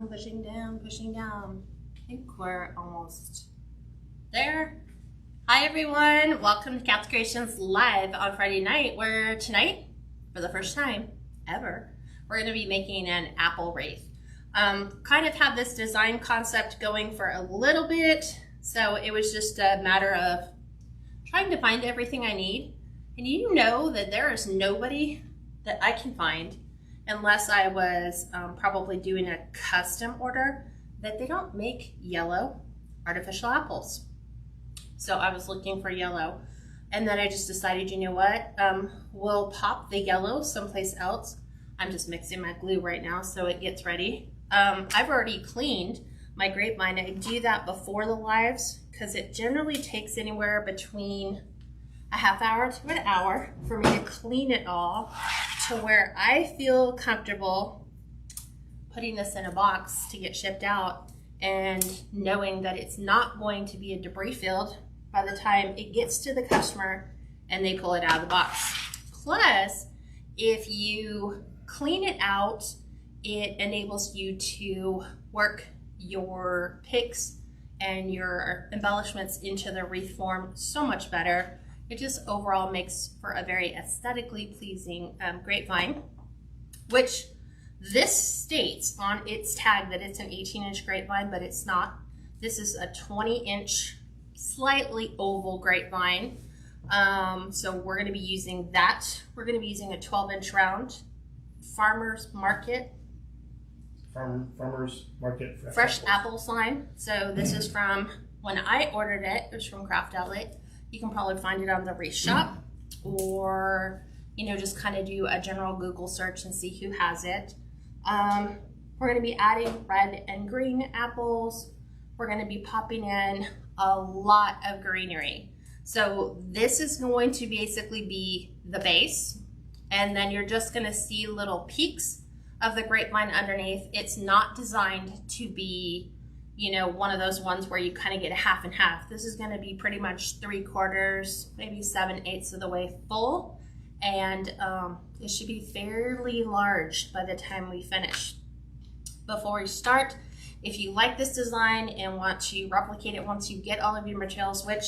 Pushing down, pushing down. I think we're almost there. Hi everyone, welcome to Kats Creations Live on Friday night, where tonight, for the first time ever, we're going to be making an apple wreath. Kind of had this design concept going for a little bit, so it was just a matter of trying to find everything I need. And you know that there is nobody that I can find, unless I was probably doing a custom order, that they don't make yellow artificial apples. So I was looking for yellow, and then I just decided, you know what, we'll pop the yellow someplace else. I'm just mixing my glue right now so it gets ready. I've already cleaned my grapevine. I do that before the lives because it generally takes anywhere between a half hour to an hour for me to clean it all to where I feel comfortable putting this in a box to get shipped out and knowing that it's not going to be a debris field by the time it gets to the customer and they pull it out of the box. Plus, if you clean it out, it enables you to work your picks and your embellishments into the wreath form so much better. It just overall makes for a very aesthetically pleasing grapevine, which this states on its tag that it's an 18-inch grapevine, but it's not. This is a 20-inch, slightly oval grapevine. So we're going to be using that. We're going to be using a 12-inch round Farmer's Market. Farmer's Market Fresh apple sign. So this is from when I ordered it. It was from Craft Outlet. You can probably find it on the Wreath shop, or just kind of do a general Google search and see who has it. We're going to be adding red and green apples. We're going to be popping in a lot of greenery. So this is going to basically be the base, and then you're just going to see little peaks of the grapevine underneath. It's not designed to be one of those ones where you kind of get a half and half. This is going to be pretty much 3/4, maybe 7/8 of the way full, and it should be fairly large by the time we finish. Before we start, if you like this design and want to replicate it once you get all of your materials, which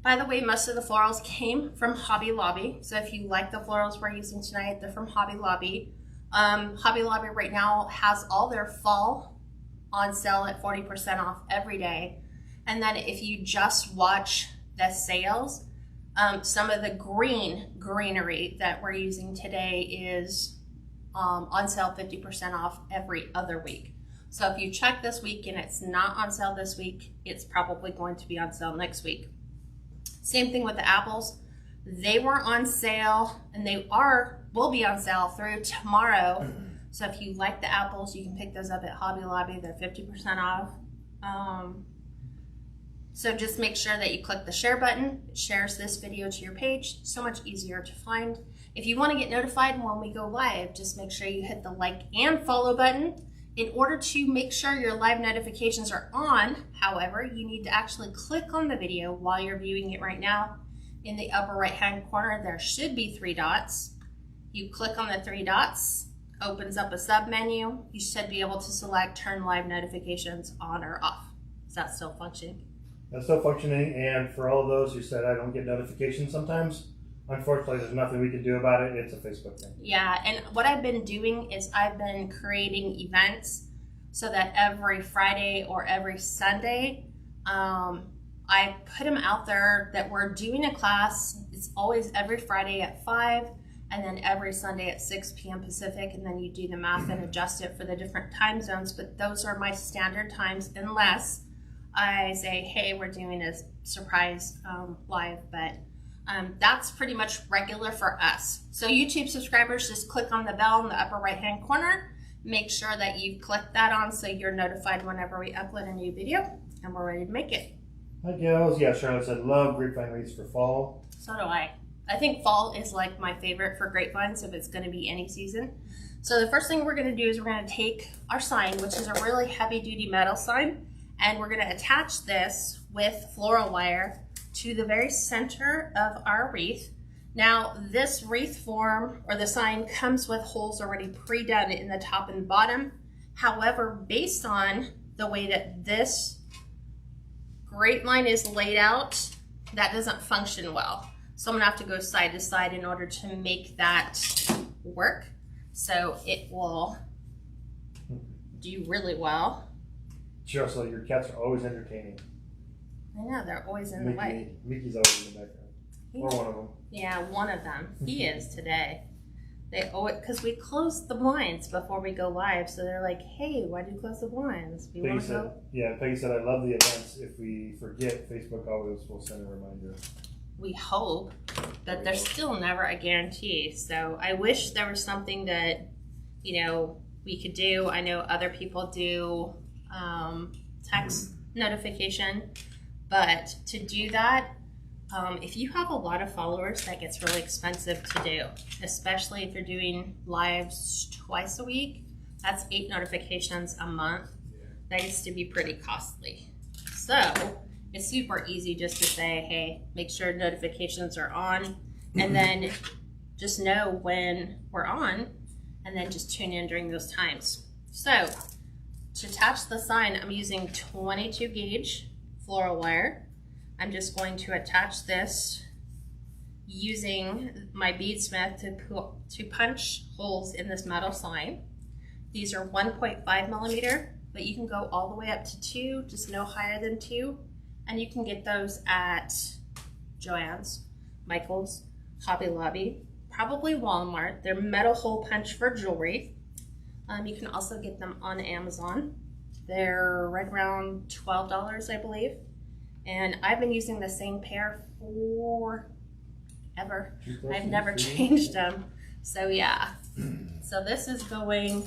by the way, most of the florals came from Hobby Lobby. So if you like the florals we're using tonight, they're from Hobby Lobby. Hobby Lobby right now has all their fall on sale at 40% off every day. And then if you just watch the sales, some of the greenery that we're using today is on sale 50% off every other week. So if you check this week and it's not on sale this week, it's probably going to be on sale next week. Same thing with the apples. They were on sale, and they will be on sale through tomorrow. So if you like the apples, you can pick those up at Hobby Lobby. They're 50% off. So just make sure that you click the share button. It shares this video to your page. So much easier to find. If you want to get notified when we go live, just make sure you hit the like and follow button. In order to make sure your live notifications are on, however, you need to actually click on the video while you're viewing it right now. In the upper right-hand corner, there should be 3 dots. You click on the 3 dots, opens up a sub menu. You should be able to select turn live notifications on or off. Is that still functioning? That's still functioning, and for all of those who said I don't get notifications sometimes, unfortunately there's nothing we can do about it. It's a Facebook thing. Yeah, and what I've been doing is I've been creating events so that every Friday or every Sunday, I put them out there that we're doing a class. It's always every Friday at 5, and then every Sunday at 6 p.m. Pacific, and then you do the math and adjust it for the different time zones. But those are my standard times, unless I say, hey, we're doing a surprise live. But that's pretty much regular for us. So YouTube subscribers, just click on the bell in the upper right-hand corner. Make sure that you click that on so you're notified whenever we upload a new video, and we're ready to make it. Hi, gals. Yeah, Charlotte said love grapevine wreaths for fall. So do I. I think fall is like my favorite for grapevines if it's going to be any season. So the first thing we're going to do is we're going to take our sign, which is a really heavy duty metal sign, and we're going to attach this with floral wire to the very center of our wreath. Now this wreath form or the sign comes with holes already pre-done in the top and bottom. However, based on the way that this grapevine is laid out, that doesn't function well. So I'm gonna have to go side to side in order to make that work. So it will do really well. Sure, so your cats are always entertaining. I know, they're always in the way. Mickey's always in the background. Or one of them. Yeah, one of them. He is today. They owe it because we closed the blinds before we go live. So they're like, hey, why did you close the blinds? We want to go. Yeah, Peggy said, I love the events. If we forget, Facebook always will send a reminder. We hope, but there's still never a guarantee. So I wish there was something that, you know, we could do. I know other people do text notification, but to do that, if you have a lot of followers, that gets really expensive to do, especially if you're doing lives twice a week. That's 8 notifications a month. That gets to be pretty costly. So it's super easy just to say, hey, make sure notifications are on, and then just know when we're on, and then just tune in during those times. So to attach the sign, I'm using 22 gauge floral wire. I'm just going to attach this using my beadsmith to punch holes in this metal sign. These are 1.5 millimeter, but you can go all the way up to 2, just no higher than 2. And you can get those at Joann's, Michael's, Hobby Lobby, probably Walmart. They're metal hole punch for jewelry. You can also get them on Amazon. They're right around $12, I believe. And I've been using the same pair for ever. I've never changed them. So yeah. So this is going,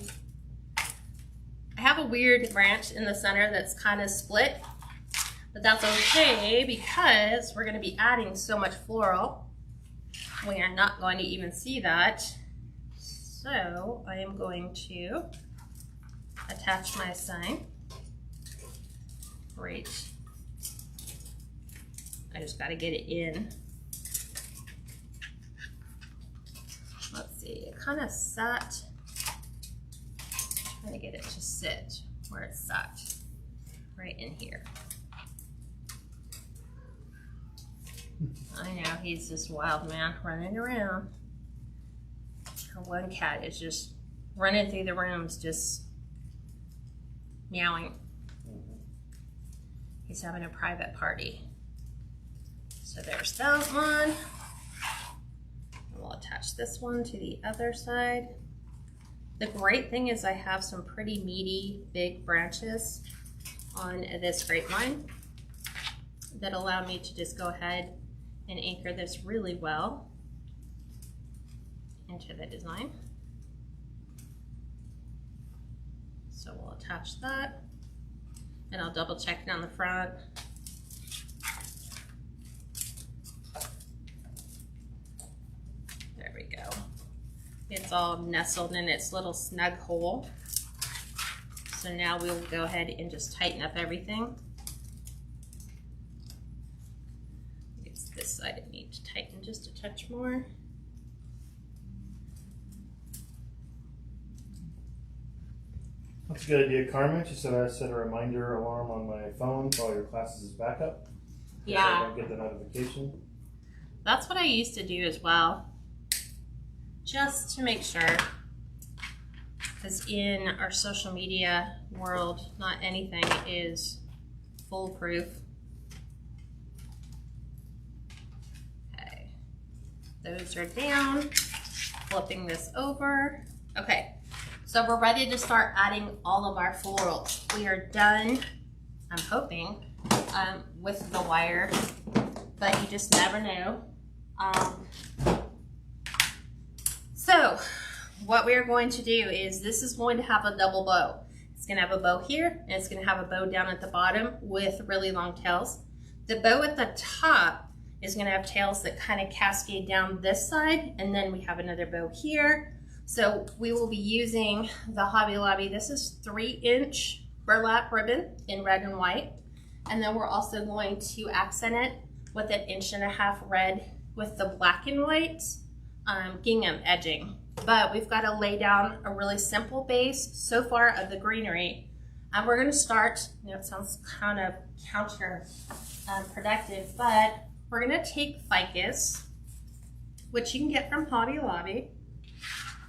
I have a weird branch in the center that's kind of split, but that's okay because we're going to be adding so much floral. We are not going to even see that. So I am going to attach my sign. Great. I just got to get it in. Let's see, it kind of sat. Trying to get it to sit where it sat, right in here. I know, he's this wild man running around. Our one cat is just running through the rooms, just meowing. He's having a private party. So there's that one. We'll attach this one to the other side. The great thing is I have some pretty meaty, big branches on this grapevine that allow me to just go ahead and anchor this really well into the design. So we'll attach that, and I'll double check down the front. There we go. It's all nestled in its little snug hole. So now we'll go ahead and just tighten up everything. It's this side I need to tighten just a touch more. That's a good idea, Carmen. She said I set a reminder alarm on my phone for all your classes as backup. Yeah. So I don't get the notification. That's what I used to do as well, just to make sure. Because in our social media world, not anything is foolproof. Okay, those are down. Flipping this over. Okay, so we're ready to start adding all of our florals. We are done, I'm hoping, with the wire, but you just never know. So what we're going to do is this is going to have a double bow. It's going to have a bow here, and it's going to have a bow down at the bottom with really long tails. The bow at the top is going to have tails that kind of cascade down this side, and then we have another bow here. So we will be using the Hobby Lobby. This is 3-inch burlap ribbon in red and white. And then we're also going to accent it with 1.5 inches red with the black and white gingham edging. but we've got to lay down a really simple base so far of the greenery. And we're going to start, it sounds kind of counterproductive, but we're going to take ficus, which you can get from Hobby Lobby,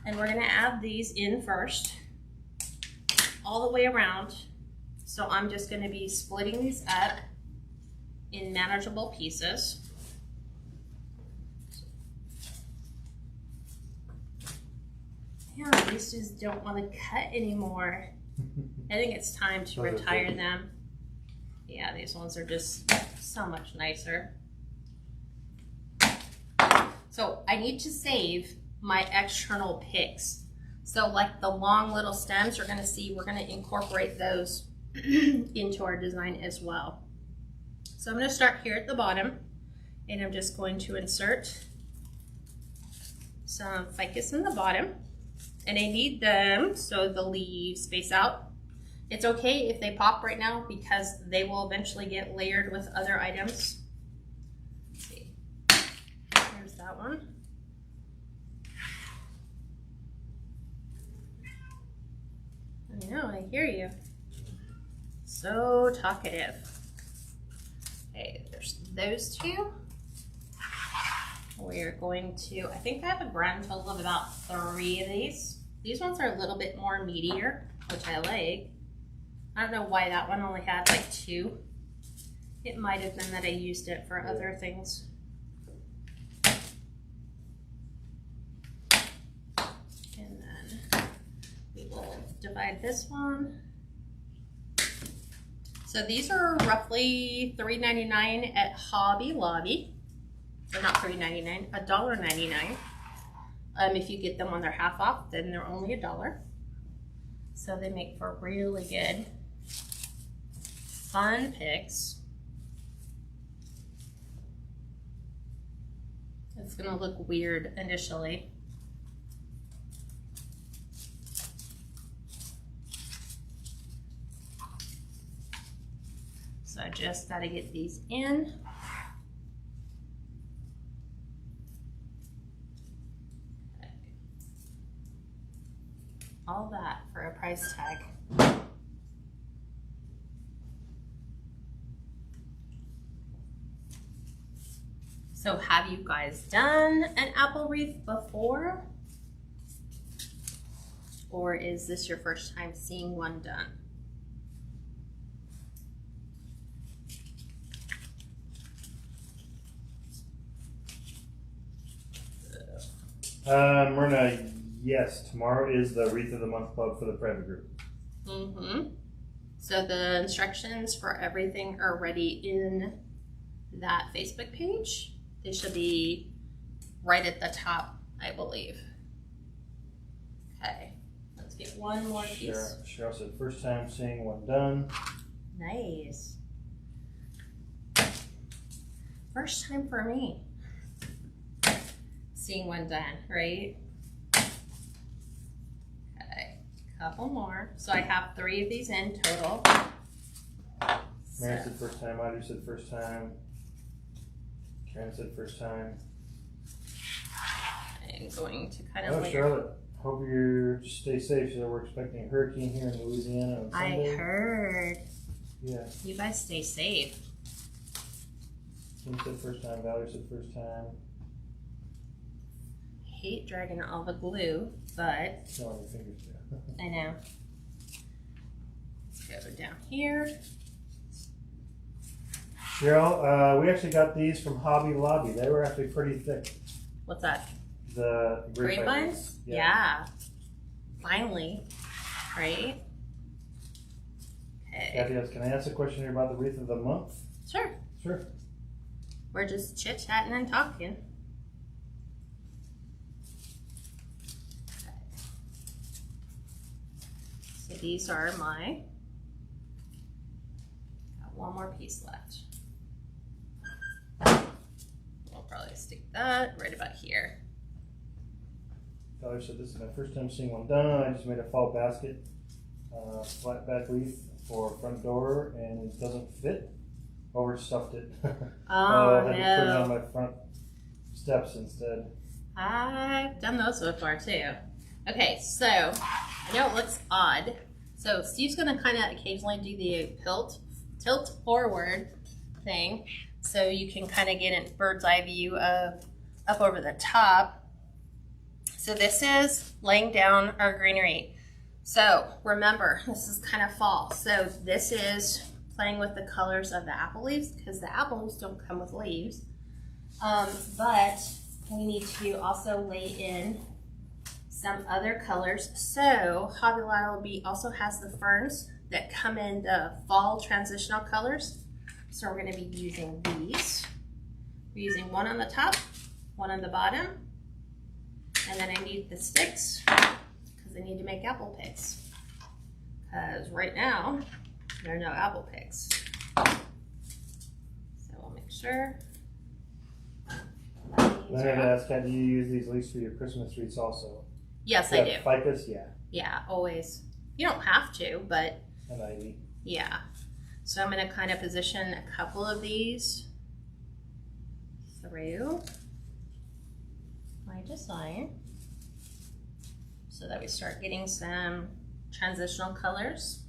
and we're going to add these in first, all the way around. So I'm just going to be splitting these up in manageable pieces. Yeah, these just don't want to cut anymore. I think it's time to retire them. Yeah, these ones are just so much nicer. So I need to save my external picks. So like the long little stems, you're gonna see, we're gonna incorporate those into our design as well. So I'm gonna start here at the bottom, and I'm just going to insert some ficus in the bottom. And I need them so the leaves space out. It's okay if they pop right now because they will eventually get layered with other items. Let's see. Here's that one. I know, I hear you. So talkative. Okay, there's those two. We're going to, I think I have a grand total of about 3 of these. These ones are a little bit more meatier, which I like. I don't know why that one only had like 2. It might have been that I used it for other things. And then we will divide this one. So these are roughly $3.99 at Hobby Lobby. Or not $3.99, $1.99. If you get them on their half off, then they're only $1. So they make for really good, fun picks. It's gonna look weird initially. So I just gotta get these in. All that for a price tag. So have you guys done an apple wreath before? Or is this your first time seeing one done? Myrna, yes, tomorrow is the Wreath of the Month Club for the private group. So the instructions for everything are already in that Facebook page. They should be right at the top, I believe. Okay, let's get one more piece. Cheryl said first time seeing one done. Nice. First time for me seeing one done, right? Okay, couple more. So I have 3 of these in total. Mary said first time, Audrey said first time. Karen said first time. I'm going to kind of layer. Charlotte, hope you stay safe. So we're expecting a hurricane here in Louisiana on Sunday. I heard. Yeah. You guys stay safe. Kim said first time, Valerie said first time. Hate dragging all the glue, but It's not on your fingers too. I know. Let's go down here. Cheryl, we actually got these from Hobby Lobby. They were actually pretty thick. What's that? The Grapevines? Yeah. Finally. Right? Okay. Kathy, can I ask a question here about the Wreath of the Month? Sure. Sure. We're just chit-chatting and talking. Okay. So these are my, got one more piece left. We'll probably stick that right about here. Valerie said this is my first time seeing one done. I just made a fall basket, flat back wreath for front door, and it doesn't fit. Overstuffed it. Oh, I had to put it on my front steps instead. I've done those before too. Okay, so I know it looks odd. So Steve's gonna kind of occasionally do the tilt forward thing, so you can kind of get a bird's eye view of up over the top. So this is laying down our greenery. So remember, this is kind of fall. So this is playing with the colors of the apple leaves, because the apples don't come with leaves. But we need to also lay in some other colors. So Hobby Lobby also has the ferns that come in the fall transitional colors. So we're going to be using these. We're using one on the top, one on the bottom, and then I need the sticks because I need to make apple picks. Because right now there are no apple picks. So we'll make sure. I have to ask, do you use these leaves for your Christmas wreaths also? Yes, I do. Ficus, yeah. Yeah, always. You don't have to, but An ivy. yeah. So I'm going to kind of position a couple of these through my design so that we start getting some transitional colors.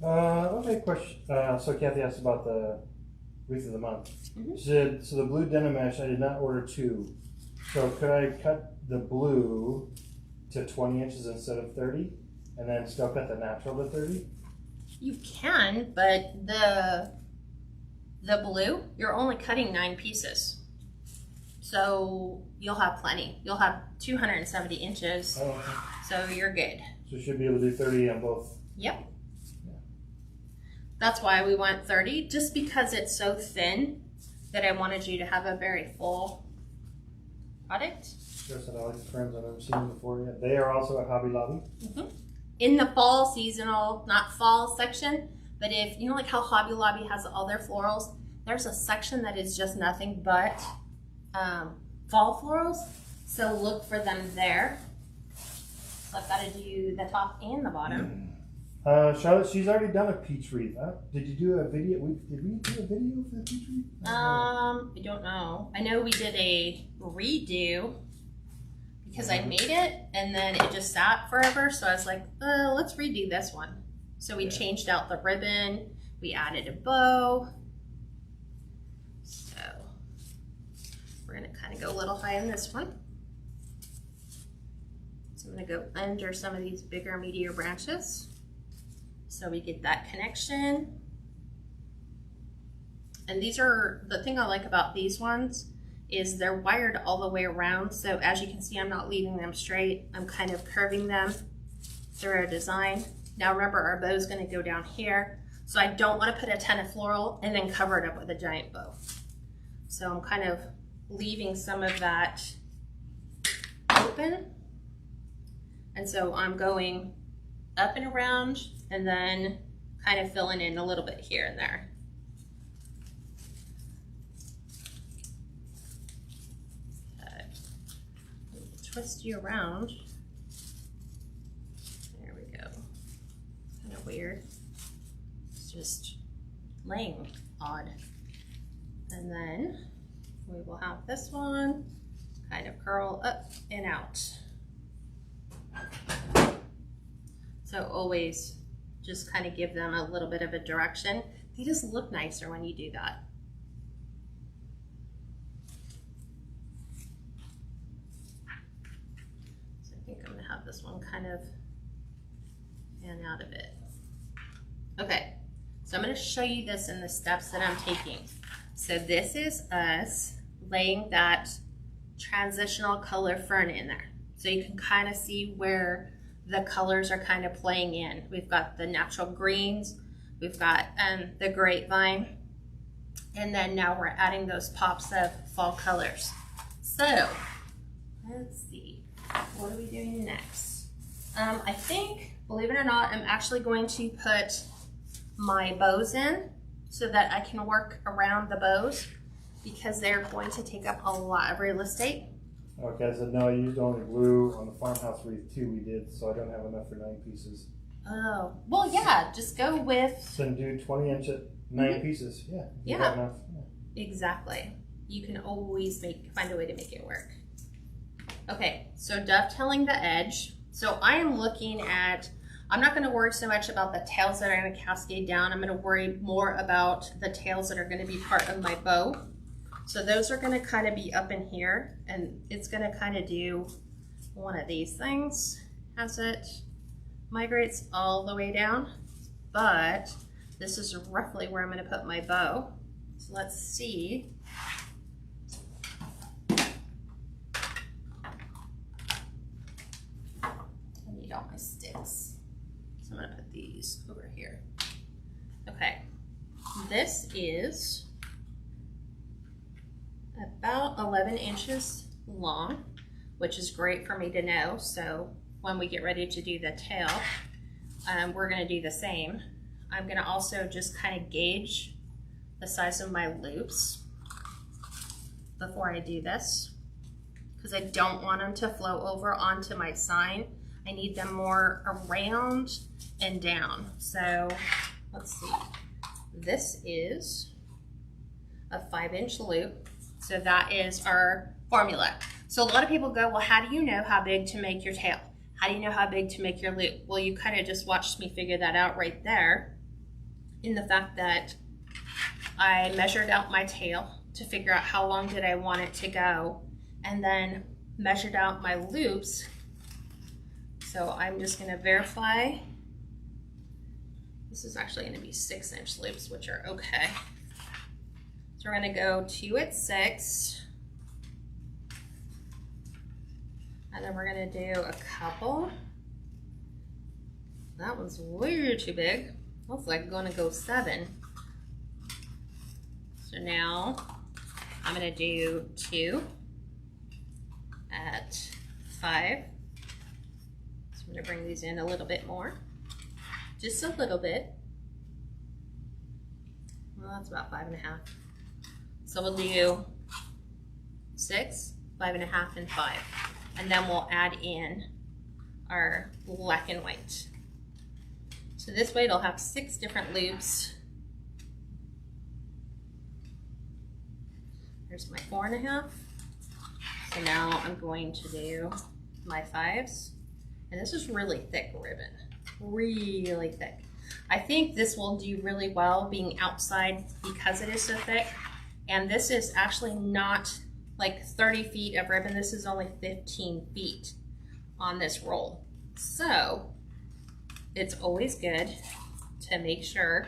Let me question. So Kathy asked about the wreath of the month. Mm-hmm. She said, so the blue denim mesh, I did not order 2. So could I cut the blue to 20 inches instead of 30? And then still cut the natural to 30? You can, but the blue, you're only cutting 9 pieces. So you'll have plenty. You'll have 270 inches. Oh, okay. So you're good. So you should be able to do 30 on both. Yep. That's why we went 30, just because it's so thin that I wanted you to have a very full product. Sure, said I like the ferns. I've never seen them before yet. They are also at Hobby Lobby. Mm-hmm. In the fall seasonal, not fall section, but if you know, like how Hobby Lobby has all their florals, there's a section that is just nothing but fall florals. So look for them there. So I've got to do the top and the bottom. Charlotte, she's already done a peach wreath. Did you do a video? Did we do a video for the peach wreath? I don't know. I know we did a redo because I made it and then it just sat forever. So I was like, let's redo this one. So we changed out the ribbon. We added a bow. So we're going to kind of go a little high in this one. So I'm going to go under some of these bigger, meatier branches. So we get that connection. And these are, the thing I like about these ones is they're wired all the way around. So as you can see, I'm not leaving them straight. I'm kind of curving them through our design. Now remember, our bow is going to go down here. So I don't want to put a ton of floral and then cover it up with a giant bow. So I'm kind of leaving some of that open. And so I'm going up and around and then kind of filling in a little bit here and there. Okay. Twist you around. There we go. Kind of weird. It's just laying odd. And then we will have this one kind of curl up and out. So always just kind of give them a little bit of a direction. They just look nicer when you do that. So I think I'm going to have this one kind of fan out a bit. Okay, so I'm going to show you this in the steps that I'm taking. So this is us laying that transitional color fern in there. So you can kind of see where the colors are kind of playing in. We've got the natural greens, we've got the grapevine, and then now we're adding those pops of fall colors. So let's see, what are we doing next? I think, believe it or not, I'm actually going to put my bows in so that I can work around the bows because they're going to take up a lot of real estate. Okay, I said no, I used only blue on the farmhouse wreath too, we did, so I don't have enough for 9 pieces. Oh, well, yeah, just go with... Then do 20 inch at 9 pieces, yeah. Yeah. Enough. Exactly. you can always find a way to make it work. Okay, so dovetailing the edge. So I am looking at, I'm not gonna worry so much about the tails that are gonna cascade down. I'm gonna worry more about the tails that are gonna be part of my bow. So those are gonna kind of be up in here, and it's gonna kind of do one of these things as it migrates all the way down. But this is roughly where I'm gonna put my bow. So let's see. I need all my sticks. So I'm gonna put these over here. Okay, this is about 11 inches long, which is great for me to know. So when we get ready to do the tail, we're gonna do the same. I'm gonna also just kind of gauge the size of my loops before I do this, because I don't want them to flow over onto my sign. I need them more around and down. So let's see, this is a 5-inch loop. So that is our formula. So a lot of people go, well, how do you know how big to make your tail? How do you know how big to make your loop? Well, you kind of just watched me figure that out right there, in the fact that I measured out my tail to figure out how long did I want it to go, and then measured out my loops. So I'm just gonna verify. This is actually gonna be 6-inch loops, which are okay. So we're gonna go 2 at 6. And then we're gonna do a couple. That one's way too big. Looks like I'm gonna go 7. So now I'm gonna do 2 at 5. So I'm gonna bring these in a little bit more, just a little bit. Well, that's about 5.5. So we'll do 6, 5.5, and 5. And then we'll add in our black and white. So this way it'll have 6 different loops. Here's my 4.5. So now I'm going to do my 5s. And this is really thick ribbon, really thick. I think this will do really well being outside because it is so thick. And this is actually not like 30 feet of ribbon. This is only 15 feet on this roll. So it's always good to make sure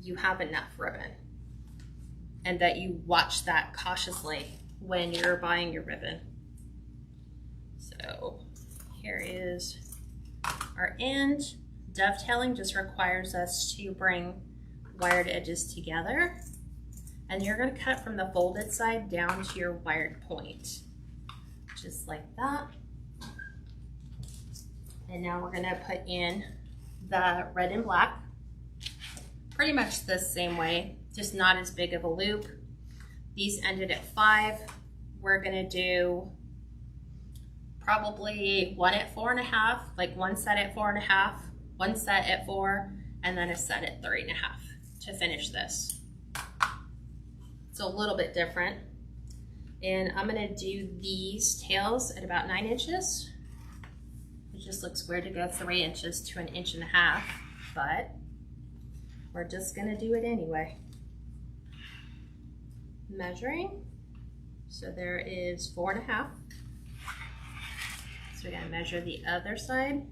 you have enough ribbon and that you watch that cautiously when you're buying your ribbon. So here is our end. Dovetailing just requires us to bring wired edges together, and you're going to cut from the folded side down to your wired point, just like that. And now we're going to put in the red and black, pretty much the same way, just not as big of a loop. These ended at 5. We're going to do probably 1 at 4.5, like 1 set at 4.5, 1 set at 4, and then a set at 3.5 to finish this. It's a little bit different. And I'm gonna do these tails at about 9 inches. It just looks weird to go 3 inches to 1.5 inches, but we're just gonna do it anyway. Measuring, so there is 4.5. So we're gonna measure the other side.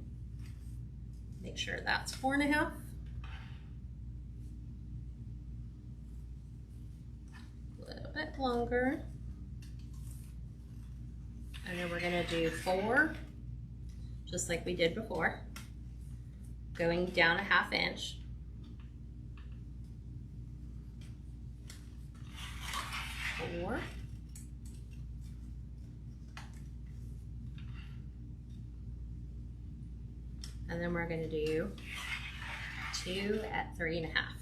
Make sure that's 4.5. A little bit longer. And then we're gonna do 4, just like we did before, going down 1/2 inch. 4. And then we're gonna do 2 at 3.5.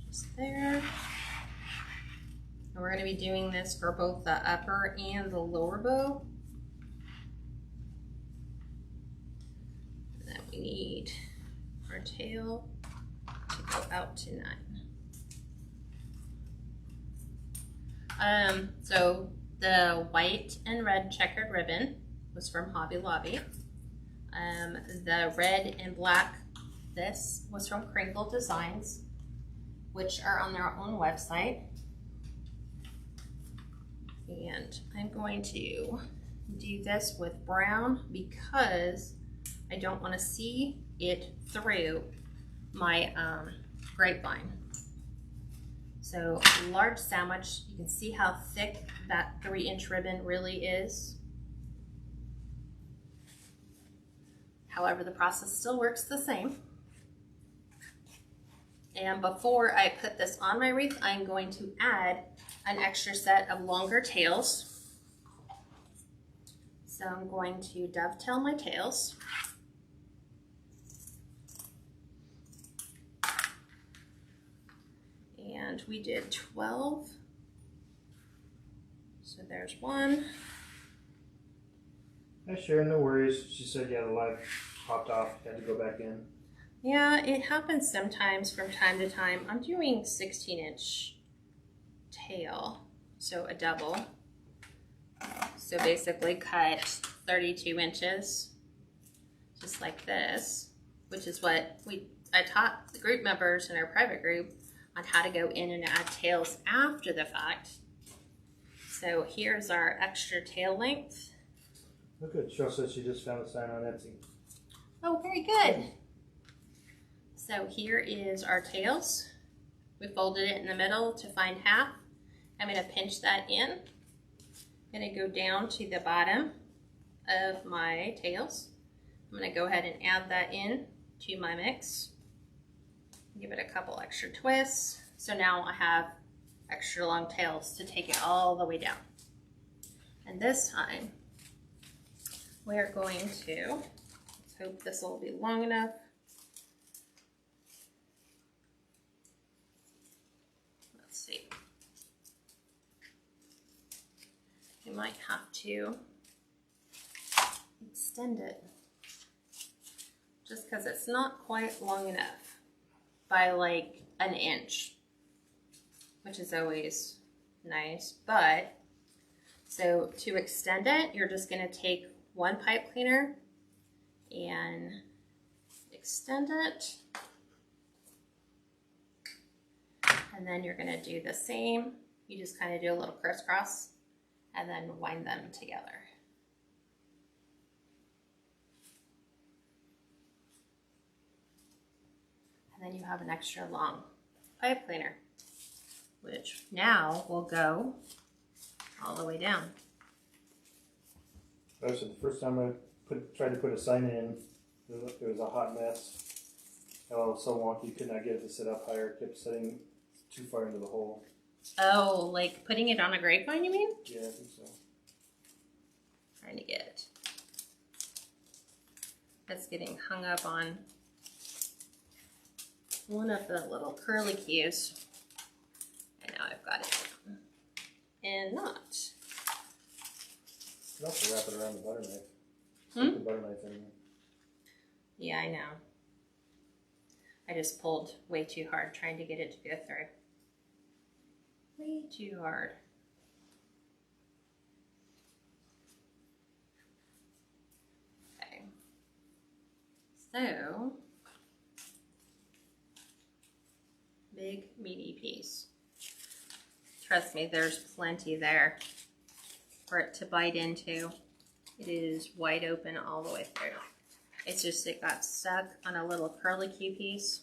Just there. And we're gonna be doing this for both the upper and the lower bow. And then we need our tail to go out to 9. So the white and red checkered ribbon was from Hobby Lobby. The red and black, this was from Crinkle Designs, which are on their own website. And I'm going to do this with brown because I don't want to see it through my grapevine. So large sandwich, you can see how thick that 3-inch ribbon really is. However, the process still works the same. And before I put this on my wreath, I'm going to add an extra set of longer tails. So I'm going to dovetail my tails. And we did 12. So there's 1. Hi Sharon, no worries. She said the light popped off, had to go back in. Yeah, it happens sometimes from time to time. I'm doing 16-inch tail, so a double. So basically cut 32 inches, just like this, which is what I taught the group members in our private group on how to go in and add tails after the fact. So here's our extra tail length. Look at Cheryl said she just found a sign on Etsy. Oh, very good. So here is our tails. We folded it in the middle to find half. I'm going to pinch that in. I'm going to go down to the bottom of my tails. I'm going to go ahead and add that in to my mix. Give it a couple extra twists. So now I have extra long tails to take it all the way down. And this time, we're going to, let's hope this will be long enough. Let's see. You might have to extend it just because it's not quite long enough by like an inch, which is always nice. But so to extend it, you're just going to take one pipe cleaner and extend it, and then you're going to do the same. You just kind of do a little crisscross and then wind them together. And then you have an extra long pipe cleaner, which now will go all the way down. I said the first time I tried to put a sign in, it was a hot mess. Oh, it was so wonky, could not get it to sit up higher. It kept sitting too far into the hole. Oh, like putting it on a grapevine, you mean? Yeah, I think so. Trying to get it. That's getting hung up on one of the little curly cues. And now I've got it in knot. You can also wrap it around the butter knife. Hmm? The butter knife in there. Yeah, I know. I just pulled way too hard trying to get it to go through. Way too hard. Okay. So, big meaty piece. Trust me, there's plenty there for it to bite into. It is wide open all the way through. It's just it got stuck on a little curlicue piece.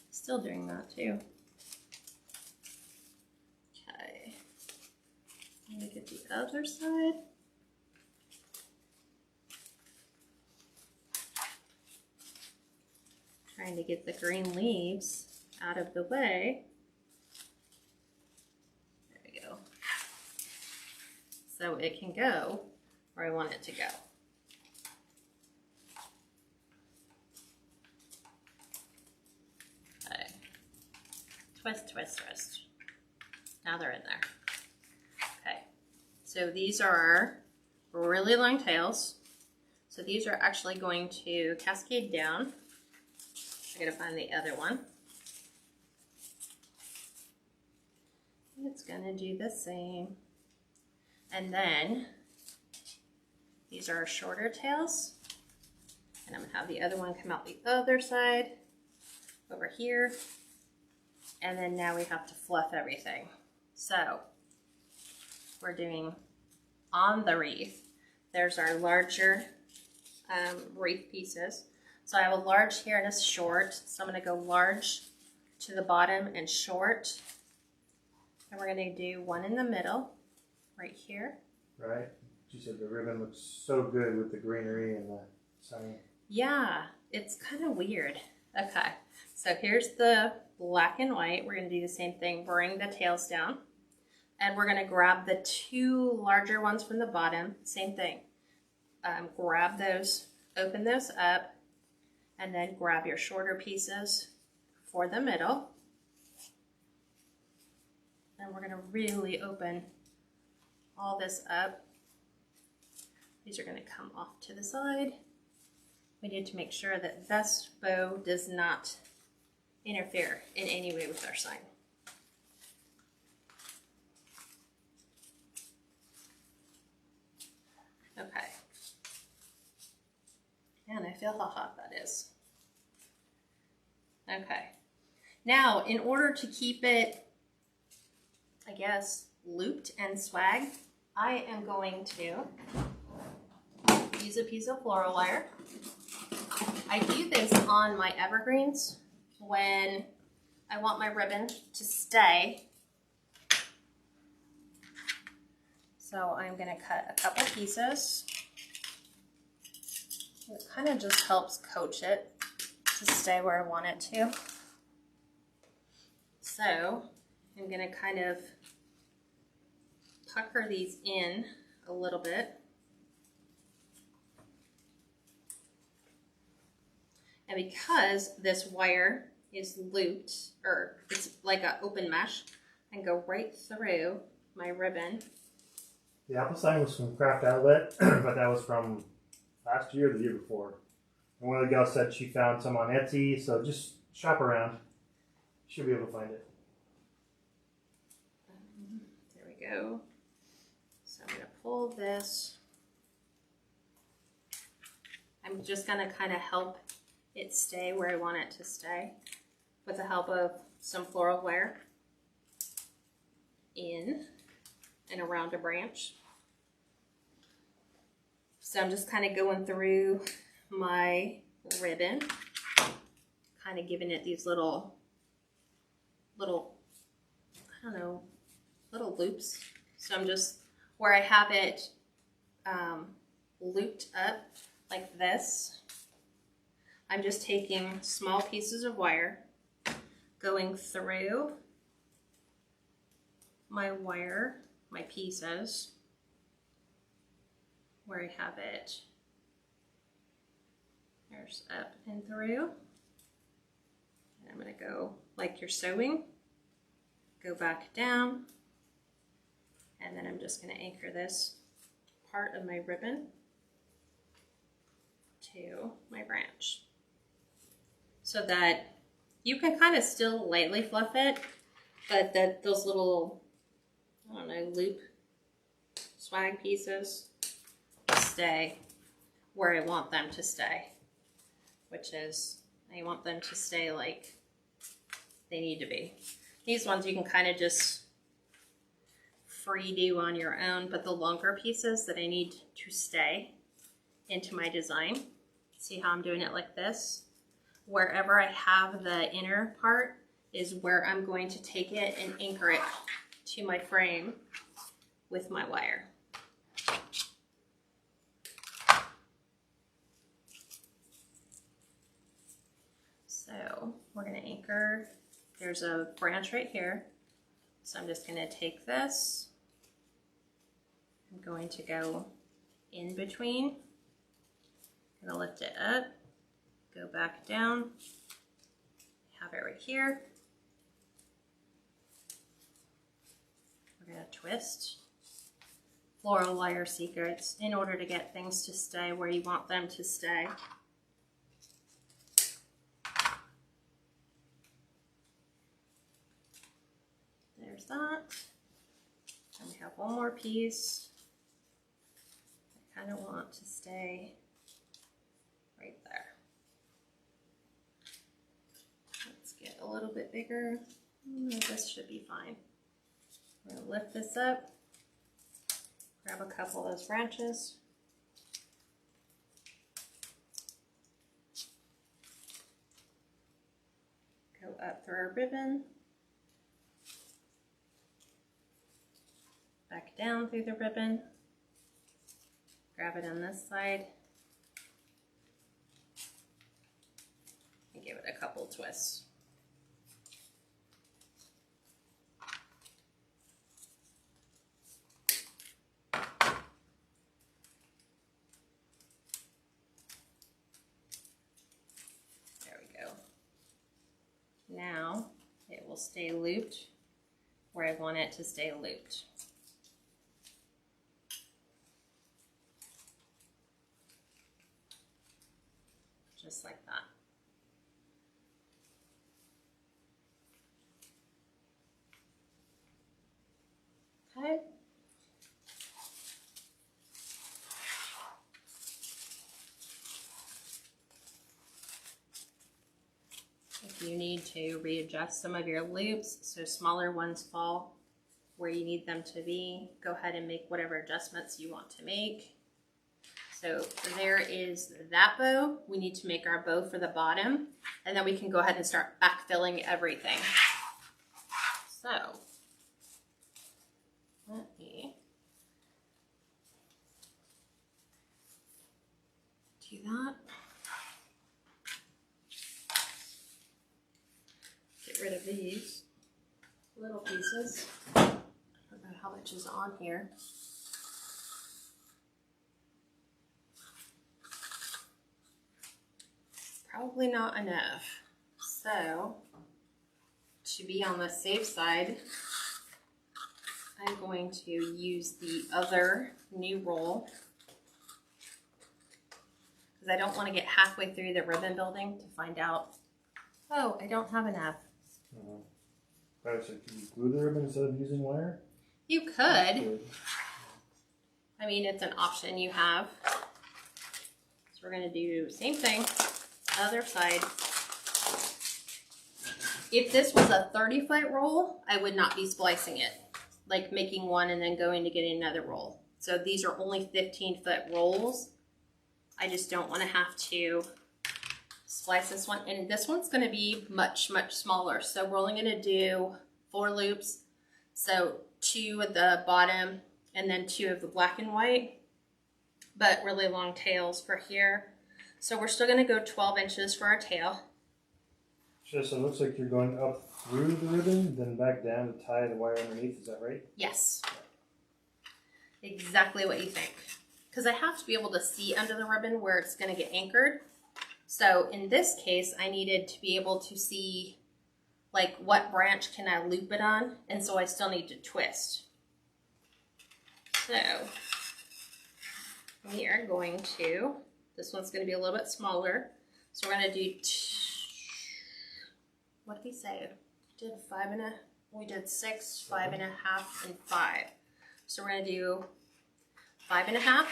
Still doing that too. Okay. Look at the other side. Trying to get the green leaves out of the way. There we go. So it can go where I want it to go. Okay. Twist, twist, twist. Now they're in there. Okay. So these are our really long tails. So these are actually going to cascade down. I gotta find the other one. It's gonna do the same. And then these are shorter tails. And I'm gonna have the other one come out the other side over here. And then now we have to fluff everything. So we're doing on the wreath, there's our larger wreath pieces. So I have a large here and a short. So I'm gonna go large to the bottom and short. And we're gonna do one in the middle, right here. Right. You said the ribbon looks so good with the greenery and the sunny. Yeah, it's kind of weird. Okay, so here's the black and white. We're gonna do the same thing, bring the tails down. And we're gonna grab the two larger ones from the bottom, same thing. Grab those, open those up, and then grab your shorter pieces for the middle. And we're gonna really open all this up. These are gonna come off to the side. We need to make sure that this bow does not interfere in any way with our sign. Okay. And I feel how hot that is. Okay. Now, in order to keep it, I guess, looped and swag, I am going to use a piece of floral wire. I do this on my evergreens when I want my ribbon to stay. So I'm going to cut a couple pieces. It kind of just helps coach it to stay where I want it to. So I'm going to kind of pucker these in a little bit. And because this wire is looped, or it's like an open mesh, I can go right through my ribbon. The apple sign was from Craft Outlet, but that was from last year or the year before. And one of the gals said she found some on Etsy, so just shop around. You should be able to find it. There we go. So I'm going to pull this. I'm just going to kind of help it stay where I want it to stay with the help of some floral wire in and around a branch. So I'm just kind of going through my ribbon, kind of giving it these little, I don't know, little loops. So I'm just, where I have it looped up like this, I'm just taking small pieces of wire, going through my wire, my pieces, where I have it. There's up and through. And I'm going to go like you're sewing, go back down, and then I'm just going to anchor this part of my ribbon to my branch, so that you can kind of still lightly fluff it, but that those little, I don't know, loop swag pieces stay where I want them to stay, which is, I want them to stay like they need to be. These ones you can kind of just free do on your own, but the longer pieces that I need to stay into my design, see how I'm doing it like this? Wherever I have the inner part is where I'm going to take it and anchor it to my frame with my wire. So we're going to anchor, there's a branch right here. So I'm just going to take this, I'm going to go in between, I'm going to lift it up, go back down, have it right here. We're going to twist floral wire secrets in order to get things to stay where you want them to stay. There's that. And we have one more piece. I kind of want to stay right there. Let's get a little bit bigger. This should be fine. I'm going to lift this up, grab a couple of those branches. Go up through our ribbon. Back down through the ribbon. Grab it on this side. And give it a couple twists. Now it will stay looped where I want it to stay looped. Just like that. Okay. If you need to readjust some of your loops so smaller ones fall where you need them to be, go ahead and make whatever adjustments you want to make. So there is that bow. We need to make our bow for the bottom, and then we can go ahead and start backfilling everything. So let me do that. Get rid of these little pieces. I don't know how much is on here. Probably not enough. So, to be on the safe side, I'm going to use the other new roll because I don't want to get halfway through the ribbon building to find out, oh, I don't have enough. Right, so can you glue the ribbon instead of using wire? You could. I mean, it's an option you have. So we're going to do the same thing, other side. If this was a 30-foot roll, I would not be splicing it, like making one and then going to get another roll. So these are only 15-foot rolls. I just don't want to have to splice this one. And this one's going to be much, much smaller. So we're only going to do 4 loops. So 2 at the bottom and then 2 of the black and white, but really long tails for here. So we're still going to go 12 inches for our tail. Sure, so it looks like you're going up through the ribbon, then back down to tie the wire underneath. Is that right? Yes. Exactly what you think. Because I have to be able to see under the ribbon where it's going to get anchored. So in this case, I needed to be able to see like what branch can I loop it on, and so I still need to twist. So we are going to, this one's going to be a little bit smaller. So we're going to do, what did we say? We did 6, 5.5, and 5. So we're going to do 5.5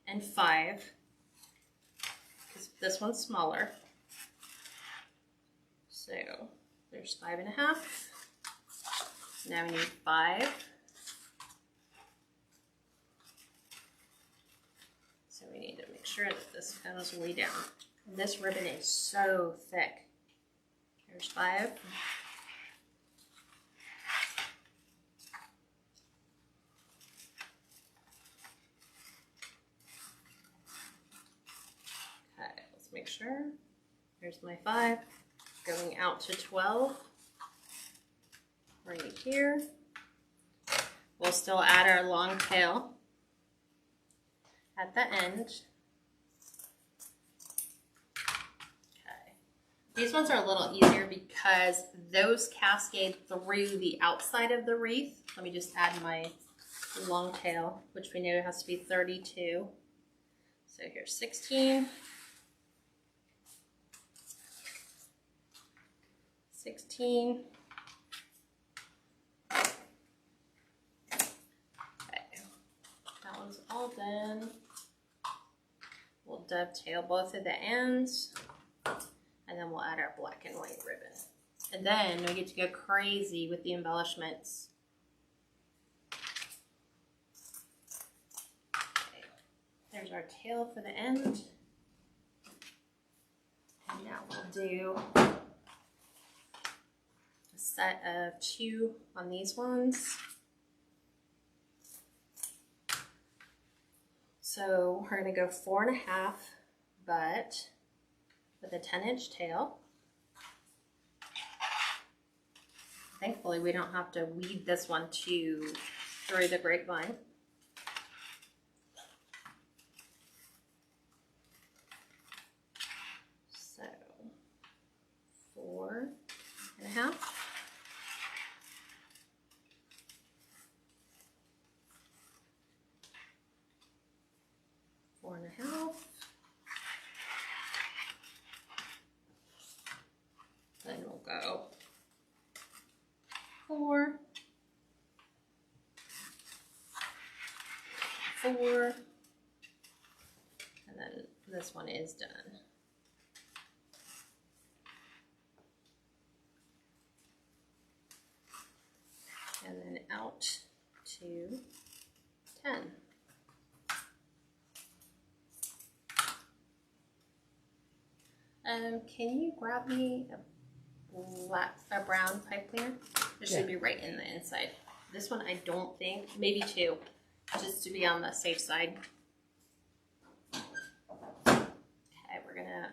and 5. Because this one's smaller. So there's 5.5. Now we need 5. So we need to make sure that this goes way down. And this ribbon is so thick. There's 5. Okay, let's make sure. Here's my 5. Going out to 12. Right here. We'll still add our long tail at the end. Okay. These ones are a little easier because those cascade through the outside of the wreath. Let me just add my long tail, which we know has to be 32. So here's 16. 16. Okay. That one's all done. We'll dovetail both of the ends, and then we'll add our black and white ribbon. And then we get to go crazy with the embellishments. Okay. There's our tail for the end. And now we'll do a set of 2 on these ones. So we're going to go 4.5, but with a 10-inch tail. Thankfully, we don't have to weed this one through the grapevine. So 4.5. 4.5. Then we'll go 4, 4, and then this one is done. And then out to 10. Can you grab me a brown pipe cleaner? It should be right in the inside. This one I don't think, maybe 2, just to be on the safe side. Okay, we're gonna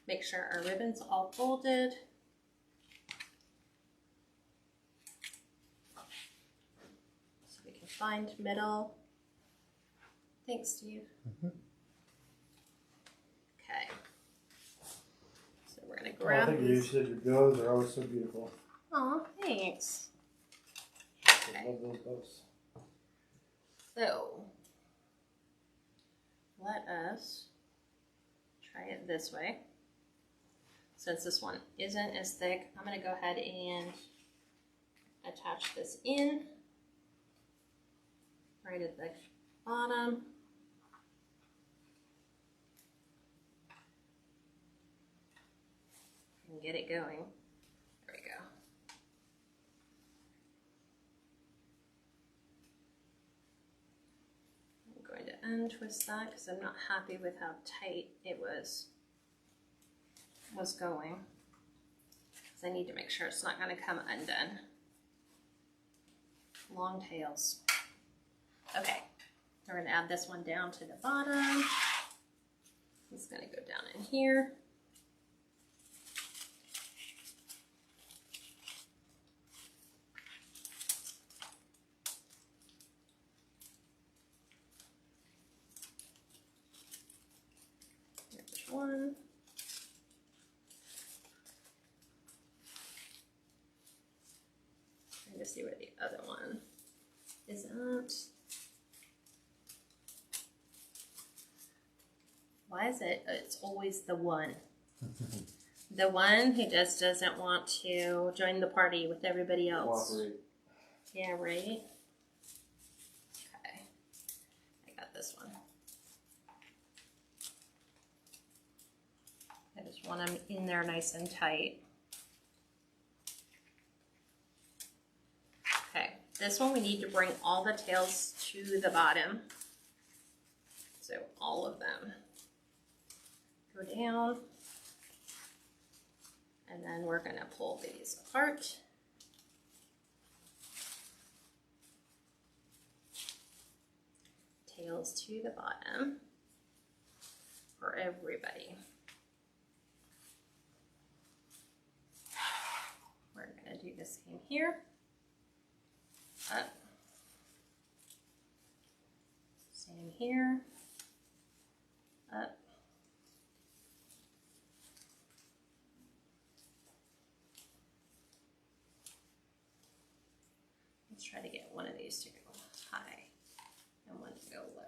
make sure our ribbon's all folded. So we can find middle. Thanks, Steve. Okay. We're gonna grab thank you. You said your goes are always so beautiful. Aw, thanks. I love those bows. So let us try it this way. Since this one isn't as thick, I'm gonna go ahead and attach this in right at the bottom. And get it going. There we go. I'm going to untwist that because I'm not happy with how tight it was going. Because I need to make sure it's not going to come undone. Long tails. Okay, we're going to add this one down to the bottom. It's going to go down in here. One. Trying to see where the other one is at. Why is it? It's always the one. The one who just doesn't want to join the party with everybody else. Cooperate. Yeah, right? Okay. I got this one. I just want them in there nice and tight. Okay, this one we need to bring all the tails to the bottom. So all of them. Go down. And then we're gonna pull these apart. Tails to the bottom for everybody. We're gonna do the same here. Up. Same here. Up. Let's try to get one of these to go high and one to go low.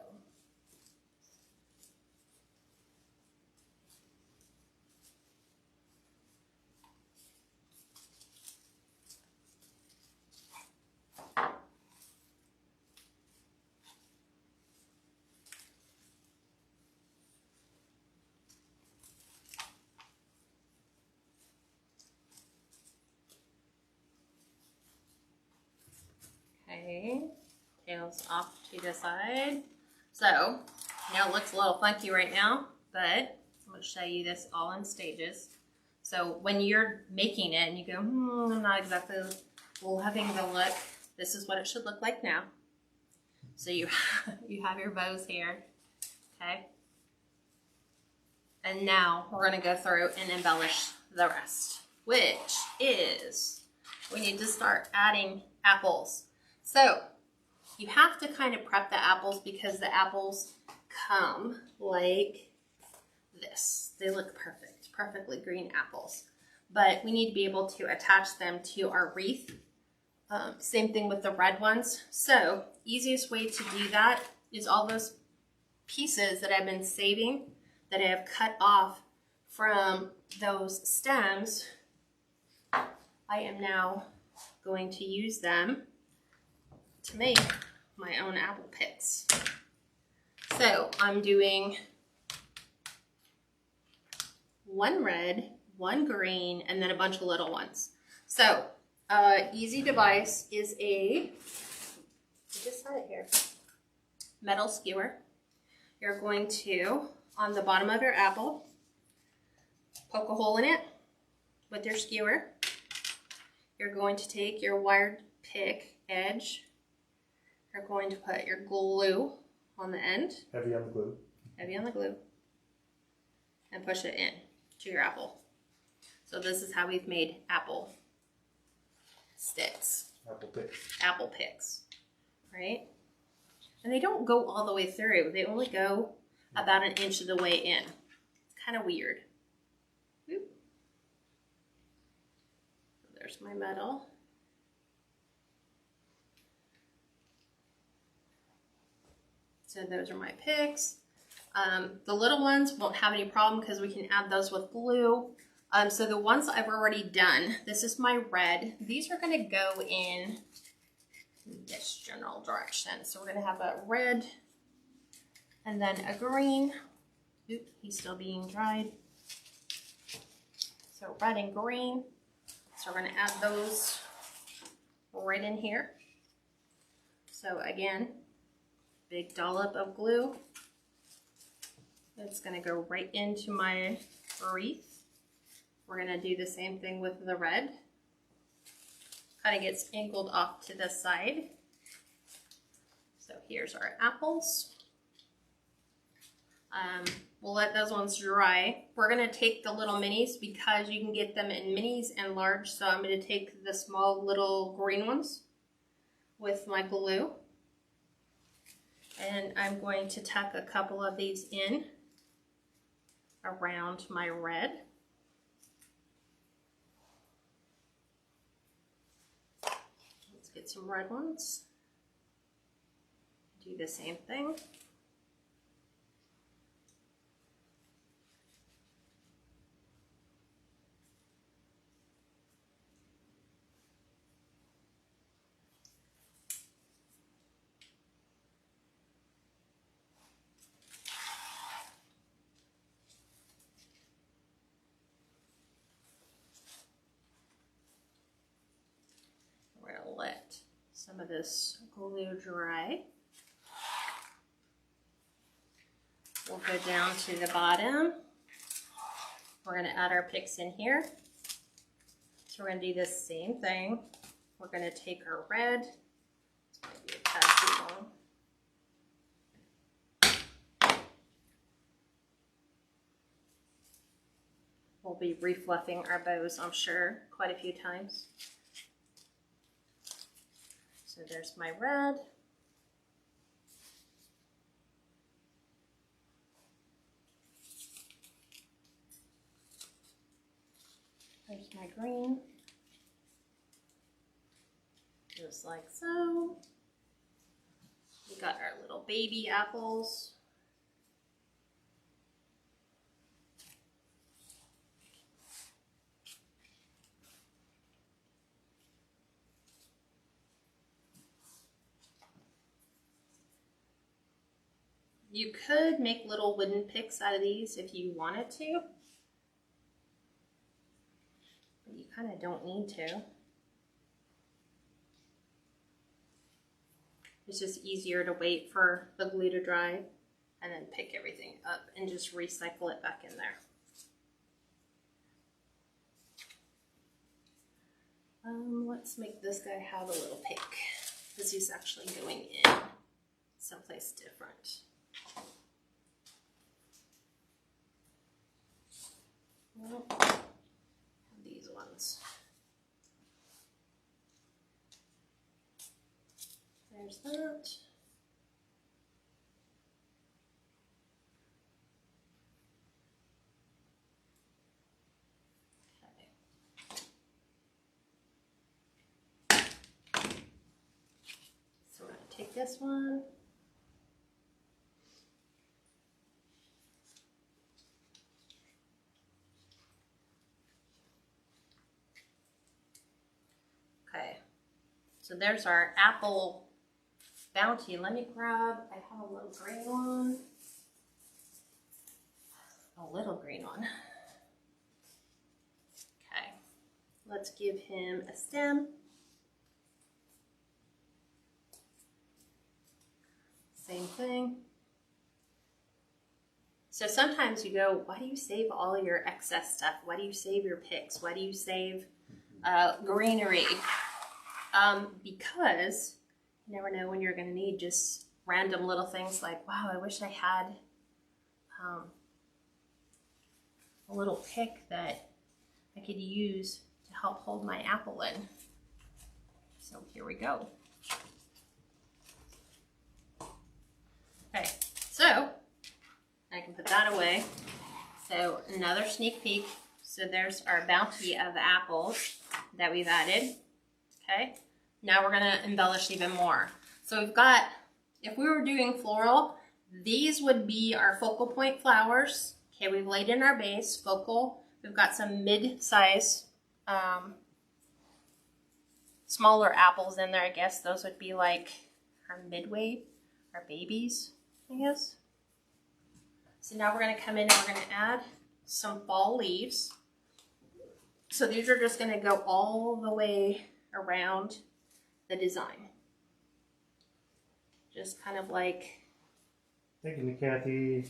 Okay, tails off to the side. So now it looks a little funky right now, but I'm going to show you this all in stages. So when you're making it and you go, I'm not exactly loving the look, this is what it should look like now. So you have your bows here, okay? And now we're going to go through and embellish the rest, which is we need to start adding apples. So you have to kind of prep the apples because the apples come like this. They look perfect, perfectly green apples. But we need to be able to attach them to our wreath. Same thing with the red ones. So easiest way to do that is all those pieces that I've been saving that I have cut off from those stems. I am now going to use them to make my own apple picks. So I'm doing one red, one green, and then a bunch of little ones. So easy device is I just had it here, metal skewer. You're going to, on the bottom of your apple, poke a hole in it with your skewer. You're going to take your wired pick edge. You're going to put your glue on the end. Heavy on the glue. Heavy on the glue. And push it in to your apple. So this is how we've made apple sticks. Apple picks. Apple picks, right? And they don't go all the way through. They only go about an inch of the way in. It's kind of weird. Oop. There's my metal. So those are my picks. The little ones won't have any problem because we can add those with glue. So the ones I've already done, this is my red. These are going to go in this general direction. So we're going to have a red and then a green. Oop, he's still being dried. So red and green. So we're going to add those right in here. So again, big dollop of glue. It's going to go right into my wreath. We're going to do the same thing with the red. Kind of gets angled off to the side. So here's our apples. We'll let those ones dry. We're going to take the little minis because you can get them in minis and large. So I'm going to take the small little green ones with my glue. And I'm going to tuck a couple of these in around my red. Let's get some red ones. Do the same thing. Let some of this glue dry. We'll go down to the bottom. We're going to add our picks in here. So we're going to do the same thing. We're going to take our red. This might be a tad too long. We'll be refluffing our bows, I'm sure, quite a few times. So there's my red. There's my green. Do the just like so. We got our little baby apples. You could make little wooden picks out of these if you wanted to, but you kind of don't need to. It's just easier to wait for the glue to dry and then pick everything up and just recycle it back in there. Let's make this guy have a little pick because he's actually going in someplace different. Well, these ones. There's that. Okay. So we're going to take this one. Okay, so there's our apple bounty. Let me grab, I have a little green one. A little green one. Okay, let's give him a stem. Same thing. So sometimes you go, why do you save all your excess stuff? Why do you save your picks? Why do you save greenery? Because you never know when you're going to need just random little things like, wow, I wish I had a little pick that I could use to help hold my apple in. So here we go. Okay, so I can put that away. So another sneak peek. So there's our bounty of apples that we've added. Okay, now we're gonna embellish even more. So we've got, if we were doing floral, these would be our focal point flowers. Okay, we've laid in our base, focal. We've got some mid-size, smaller apples in there. I guess those would be like our midway, our babies, I guess. So now we're gonna come in and we're gonna add some fall leaves. So these are just gonna go all the way around the design. Just kind of like. Thank you, Kathy.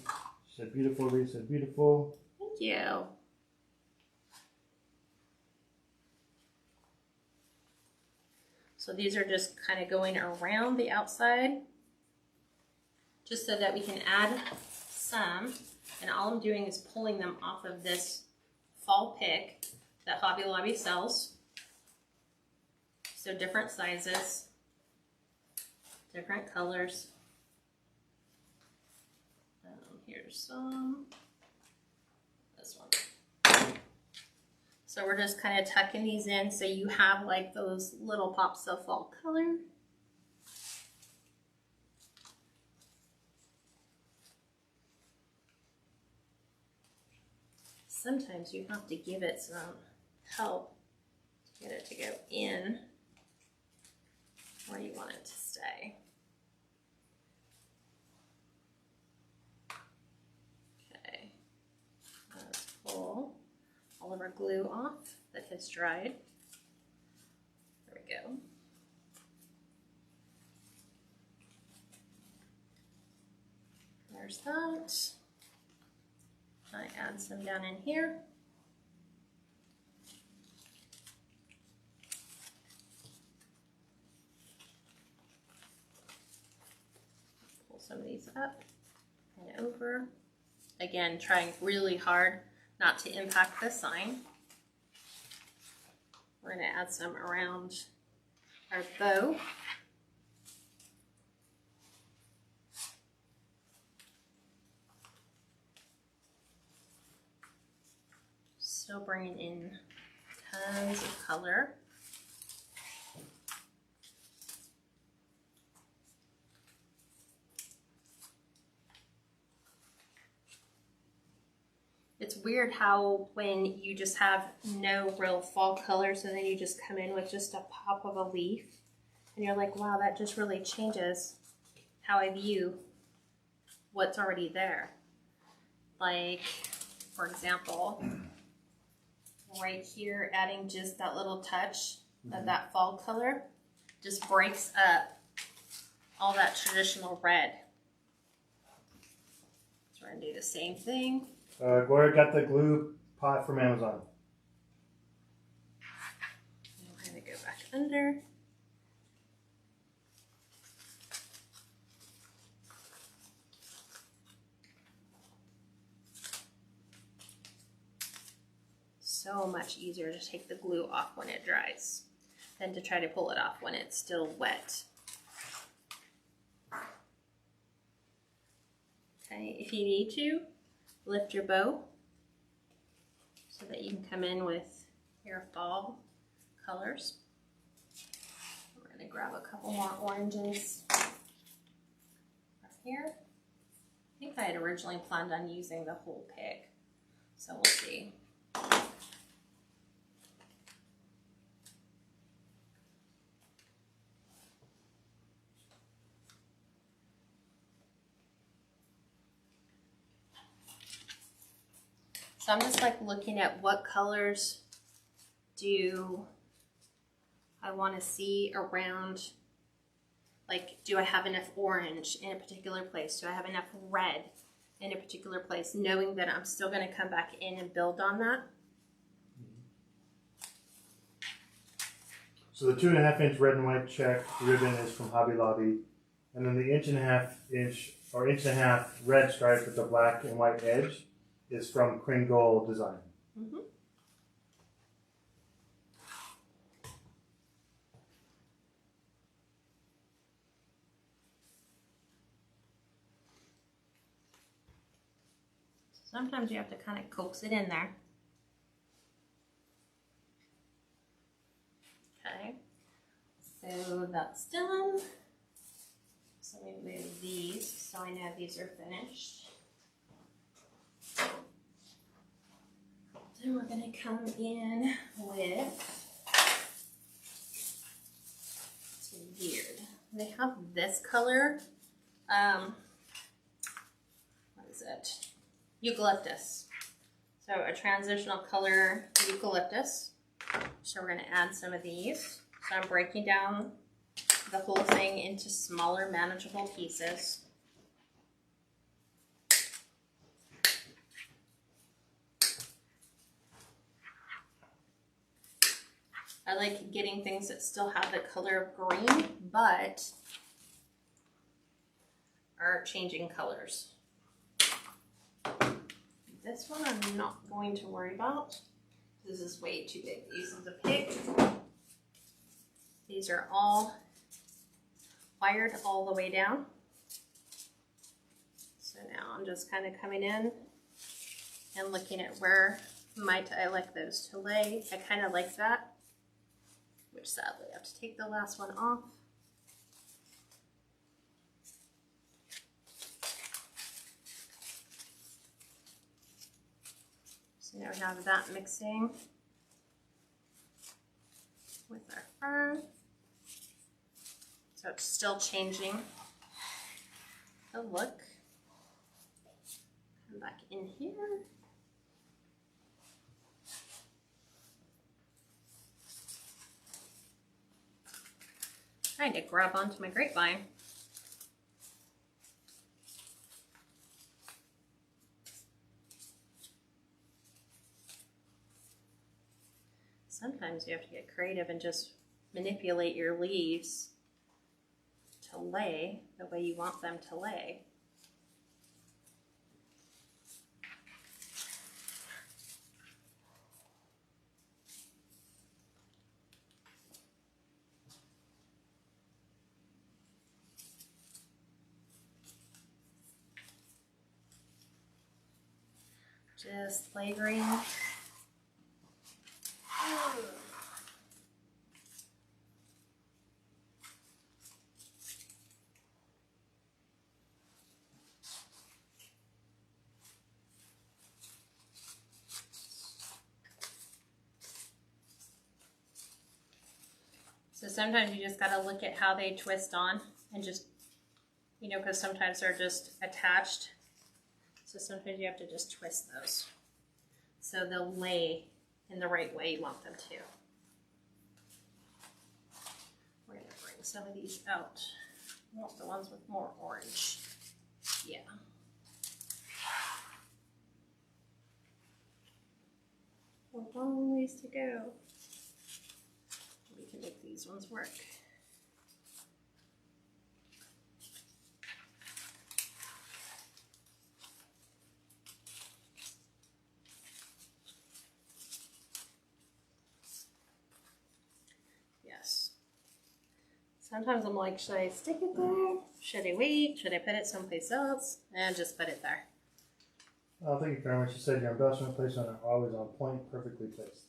She said beautiful, Reese said beautiful. Thank you. So these are just kind of going around the outside, just so that we can add some. And all I'm doing is pulling them off of this fall pick that Hobby Lobby sells. So different sizes, different colors. Here's some, this one. So we're just kind of tucking these in so you have like those little pops of fall color. Sometimes you have to give it some help to get it to go in where you want it to stay. Okay, let's pull all of our glue off that has dried. There we go. There's that. I add some down in here. Pull some of these up and over. Again, trying really hard not to impact the sign. We're going to add some around our bow. Still bringing in tons of color. weird how when you just have no real fall colors and then you just come in with just a pop of a leaf and you're like, wow, that just really changes how I view what's already there. Like, for example, right here, adding just that little touch of that fall color just breaks up all that traditional red. So we're gonna do the same thing. Gloria got the glue pot from Amazon. And we're gonna go back under. So much easier to take the glue off when it dries than to try to pull it off when it's still wet. Okay, if you need to, lift your bow so that you can come in with your fall colors. We're going to grab a couple more oranges from here. I think I had originally planned on using the whole pig, so we'll see. So I'm just like looking at what colors do I want to see around, like, do I have enough orange in a particular place? Do I have enough red in a particular place? Knowing that I'm still going to come back in and build on that. So the 2.5-inch red and white check ribbon is from Hobby Lobby. And then the 1.5-inch red stripe with the black and white edge is from Kringle Design. Mm-hmm. Sometimes you have to kind of coax it in there. Okay, so that's done. So let me move these so I know these are finished. Then we're going to come in with, it's weird, they have this color, what is it? Eucalyptus. So a transitional color eucalyptus. So we're going to add some of these. So I'm breaking down the whole thing into smaller, manageable pieces. I like getting things that still have the color of green, but are changing colors. This one I'm not going to worry about. This is way too big to use as a pick. These are all wired all the way down. So now I'm just kind of coming in and looking at where might I like those to lay. I kind of like that, which sadly I have to take the last one off. So now we have that mixing with our fern. So it's still changing the look. Come back in here. Trying to grab onto my grapevine. Sometimes you have to get creative and just manipulate your leaves to lay the way you want them to lay. Just flavoring. sometimes you just got to look at how they twist on and just, you know, because sometimes they're just attached. So sometimes you have to just twist those so they'll lay in the right way you want them to. We're going to bring some of these out. I want the ones with more orange. Yeah. A long ways to go. We can make these ones work. Yes. Sometimes I'm like, should I stick it there? Should I wait? Should I put it someplace else? And just put it there. I think Karen, when she said your embellishment placement are always on point, perfectly placed.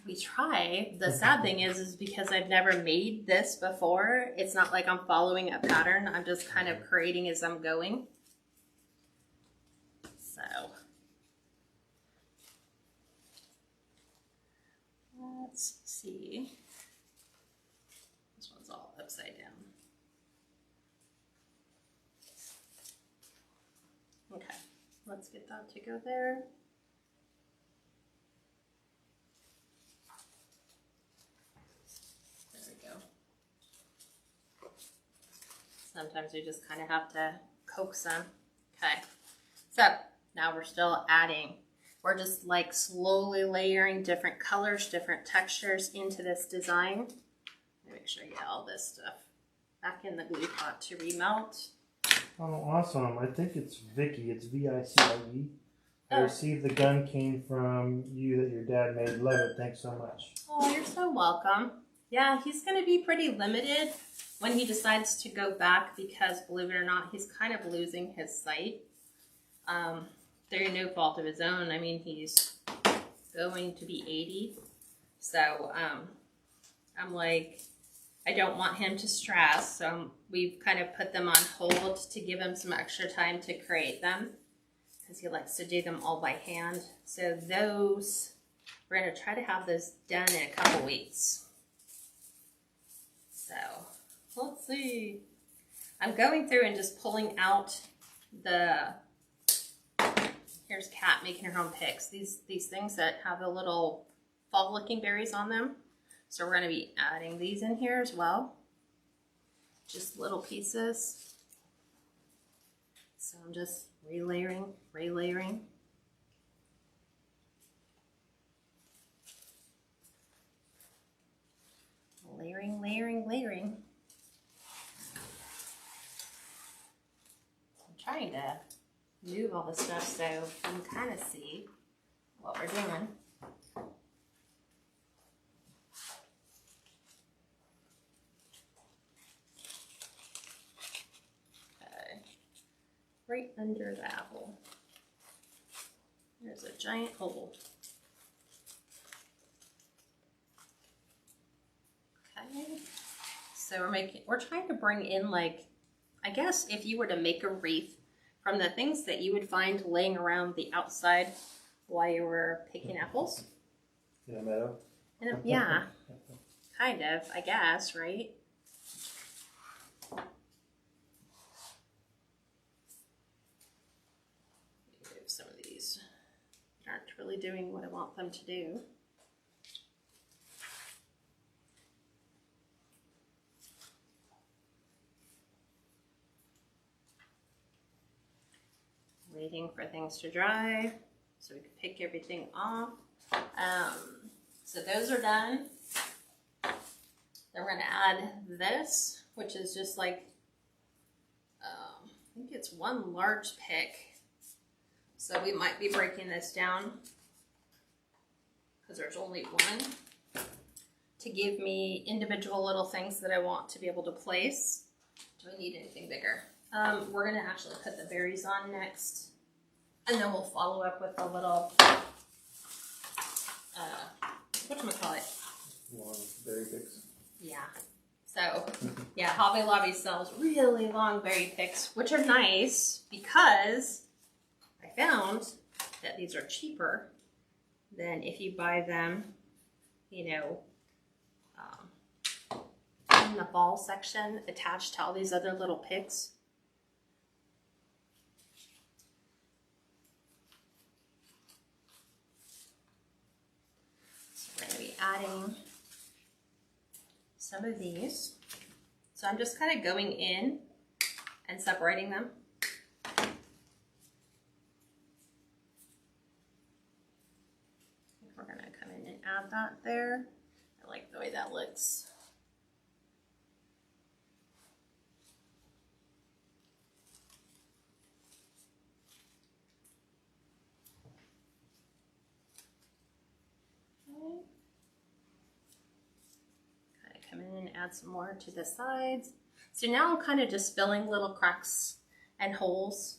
We try. The sad thing is because I've never made this before, it's not like I'm following a pattern. I'm just kind of creating as I'm going. So let's see. This one's all upside down. Okay, let's get that to go there. Sometimes we just kind of have to coax them. Okay, so now we're still adding. We're just like slowly layering different colors, different textures into this design. Make sure I get all this stuff back in the glue pot to remelt. Oh, awesome. I think it's Vicky. It's V-I-C-I-E. I received the gun cane from you that your dad made. Love it. Thanks so much. Oh, you're so welcome. Yeah, he's going to be pretty limited when he decides to go back because, believe it or not, he's kind of losing his sight. Through no fault of his own. I mean, he's going to be 80. So I'm like, I don't want him to stress. So we've kind of put them on hold to give him some extra time to create them because he likes to do them all by hand. So those, we're going to try to have those done in a couple weeks. So let's see. I'm going through and just pulling out the, here's Kat making her own picks. These things that have the little fall-looking berries on them. So we're going to be adding these in here as well. Just little pieces. So I'm just relayering. Layering. I'm trying to move all this stuff so you can kind of see what we're doing. Okay, right under the apple. There's a giant hole. Okay, so we're trying to bring in, like, I guess if you were to make a wreath from the things that you would find laying around the outside while you were picking apples. In a meadow? Yeah, kind of, I guess, right? Some of these aren't really doing what I want them to do. Waiting for things to dry so we can pick everything off. So those are done. Then we're going to add this, which is just like, I think it's one large pick. So we might be breaking this down because there's only one to give me individual little things that I want to be able to place. Do I need anything bigger? We're going to actually put the berries on next, and then we'll follow up with a little, whatchamacallit? Long berry picks. Yeah. So, yeah, Hobby Lobby sells really long berry picks, which are nice because I found that these are cheaper than if you buy them, you know, in the fall section attached to all these other little picks. So we're going to be adding some of these. So I'm just kind of going in and separating them. We're going to come in and add that there. I like the way that looks. Okay. Kind of come in and add some more to the sides. So now I'm kind of just filling little cracks and holes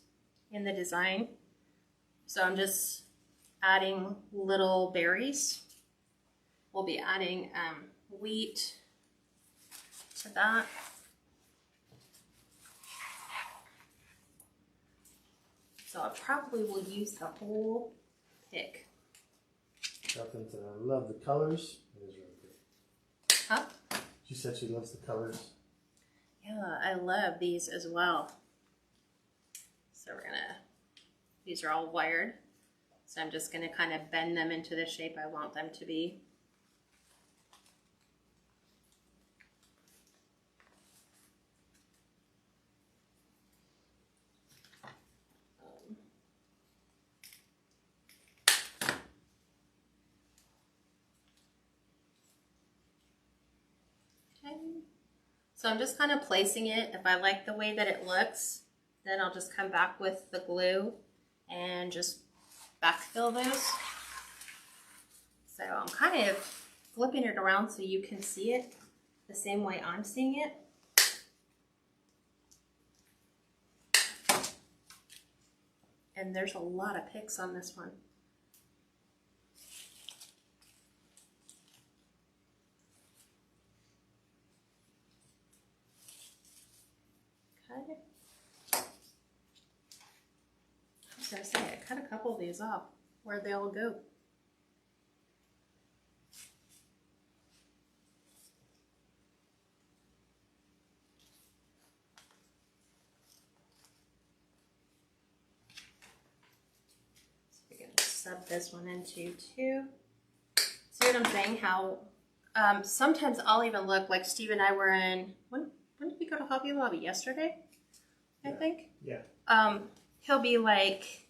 in the design. So I'm just adding little berries. We'll be adding wheat to that. So I probably will use the whole pick. Jonathan said, I love the colors. It is really pretty. Huh? She said she loves the colors. Yeah, I love these as well. So we're gonna, these are all wired. So I'm just gonna kind of bend them into the shape I want them to be. So I'm just kind of placing it. If I like the way that it looks, then I'll just come back with the glue and just backfill those. So I'm kind of flipping it around so you can see it the same way I'm seeing it. And there's a lot of picks on this one. I was gonna say, I cut a couple of these off. Where'd they all go? So we're gonna sub this one into two. See what I'm saying? How sometimes I'll even look like Steve and I were in, when did we go to Hobby Lobby? Yesterday, I think. Yeah. He'll be like,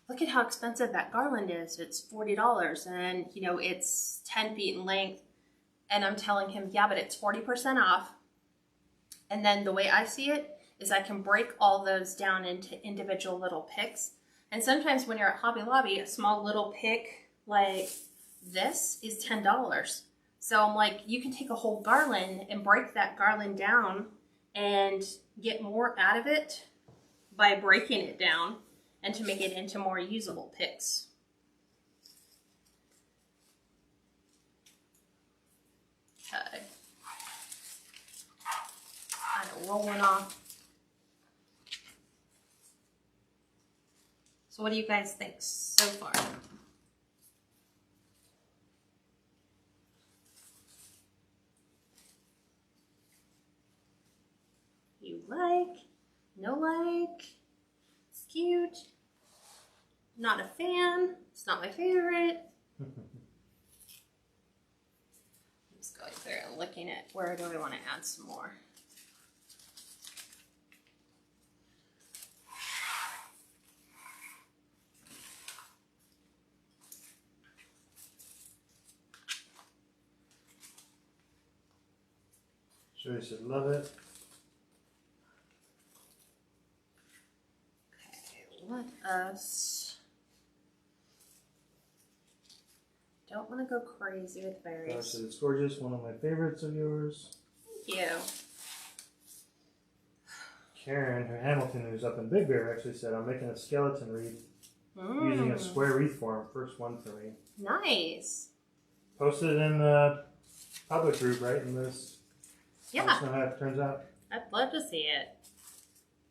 look at how expensive that garland is. It's $40 and you know, it's 10 feet in length. And I'm telling him, yeah, but it's 40% off. And then the way I see it is I can break all those down into individual little picks. And sometimes when you're at Hobby Lobby, a small little pick like this is $10. So I'm like, you can take a whole garland and break that garland down and get more out of it by breaking it down and to make it into more usable picks. Okay. Kind of rolling off. So what do you guys think so far? You like? No like? It's cute. Not a fan. It's not my favorite. I'm just going through and looking at where do I want to add some more. Sure, you should love it. Let us, don't want to go crazy with berries. Gosh, it's gorgeous. One of my favorites of yours. Thank you. Karen, her Hamilton, who's up in Big Bear, actually said, I'm making a skeleton wreath using a square wreath form. First one for me. Nice. Posted it in the public group, right? In this. Yeah. Let us know how it turns out. I'd love to see it.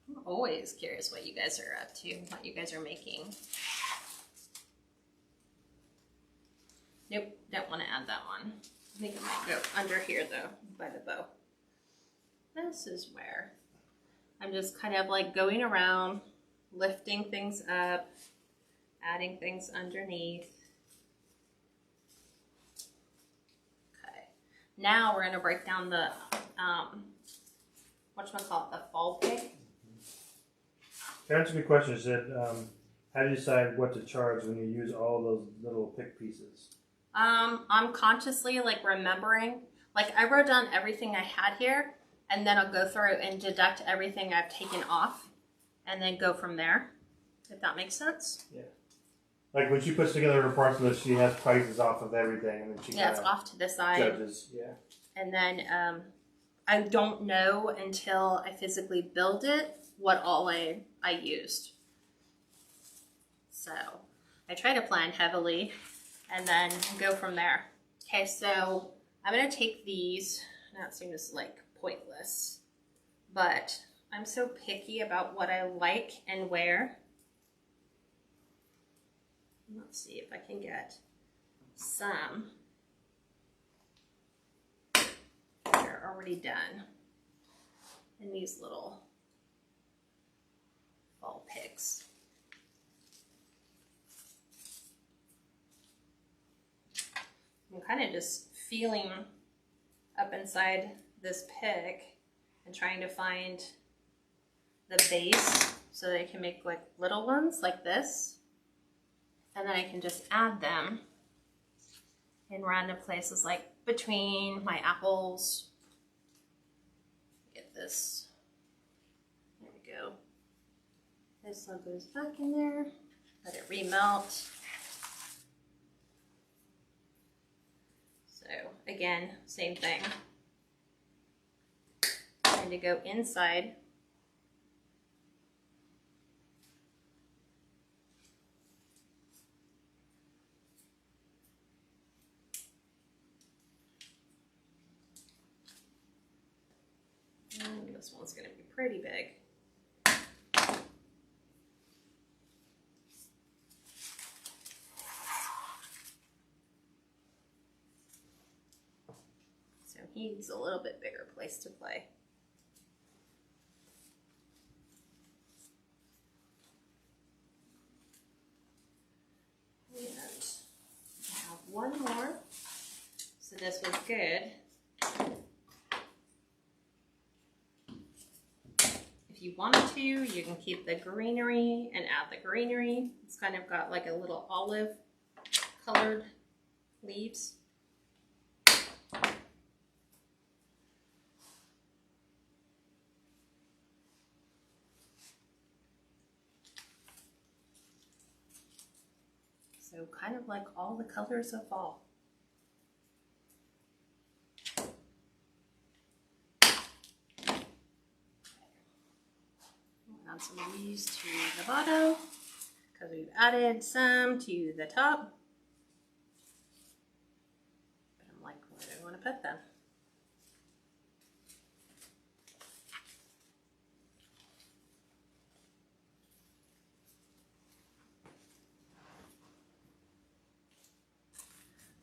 I'm always curious what you guys are up to, what you guys are making. Nope, don't want to add that one. I think it might go under here though, by the bow. this is where I'm just kind of like going around, lifting things up, adding things underneath. Okay, now we're gonna break down the, whatchamacallit, the fall pick. That's a good question. Is that how do you decide what to charge when you use all those little pick pieces? I'm consciously like remembering, like I wrote down everything I had here, and then I'll go through and deduct everything I've taken off, and then go from there, if that makes sense. Yeah. Like when she puts together her parts list, she has prices off of everything, and then she it's off to the side. Judges. Yeah. And then I don't know until I physically build it what all I used. So I try to plan heavily and then go from there. Okay, so I'm gonna take these. Now it seems like pointless, but I'm so picky about what I like and wear. Let's see if I can get some that are already done in these little fall picks. I'm kind of just feeling up inside this pick and trying to find the base so that I can make like little ones like this. And then I can just add them in random places like between my apples. Get this. There we go. This one goes back in there. Let it remelt. So again, same thing. Trying to go inside. And this one's going to be pretty big. So he needs a little bit bigger place to play. And I have one more. So this was good. If you wanted to, you can keep the greenery and add the greenery. It's kind of got like a little olive colored leaves. So kind of like all the colors of fall. Add some of these to the bottom because we've added some to the top. But I'm like, where do I want to put them?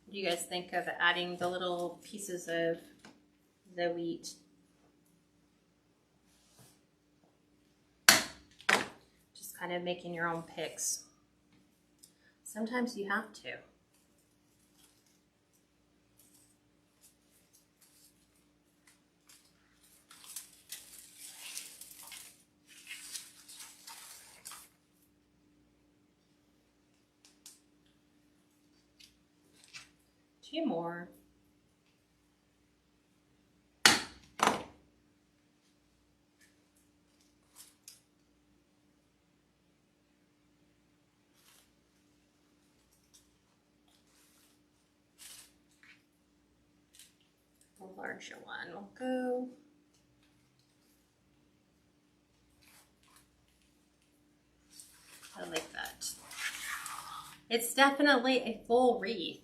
What do you guys think of adding the little pieces of the wheat? Kind of making your own picks. Sometimes you have to. Two more. Larger one will go. I like that. It's definitely a full wreath.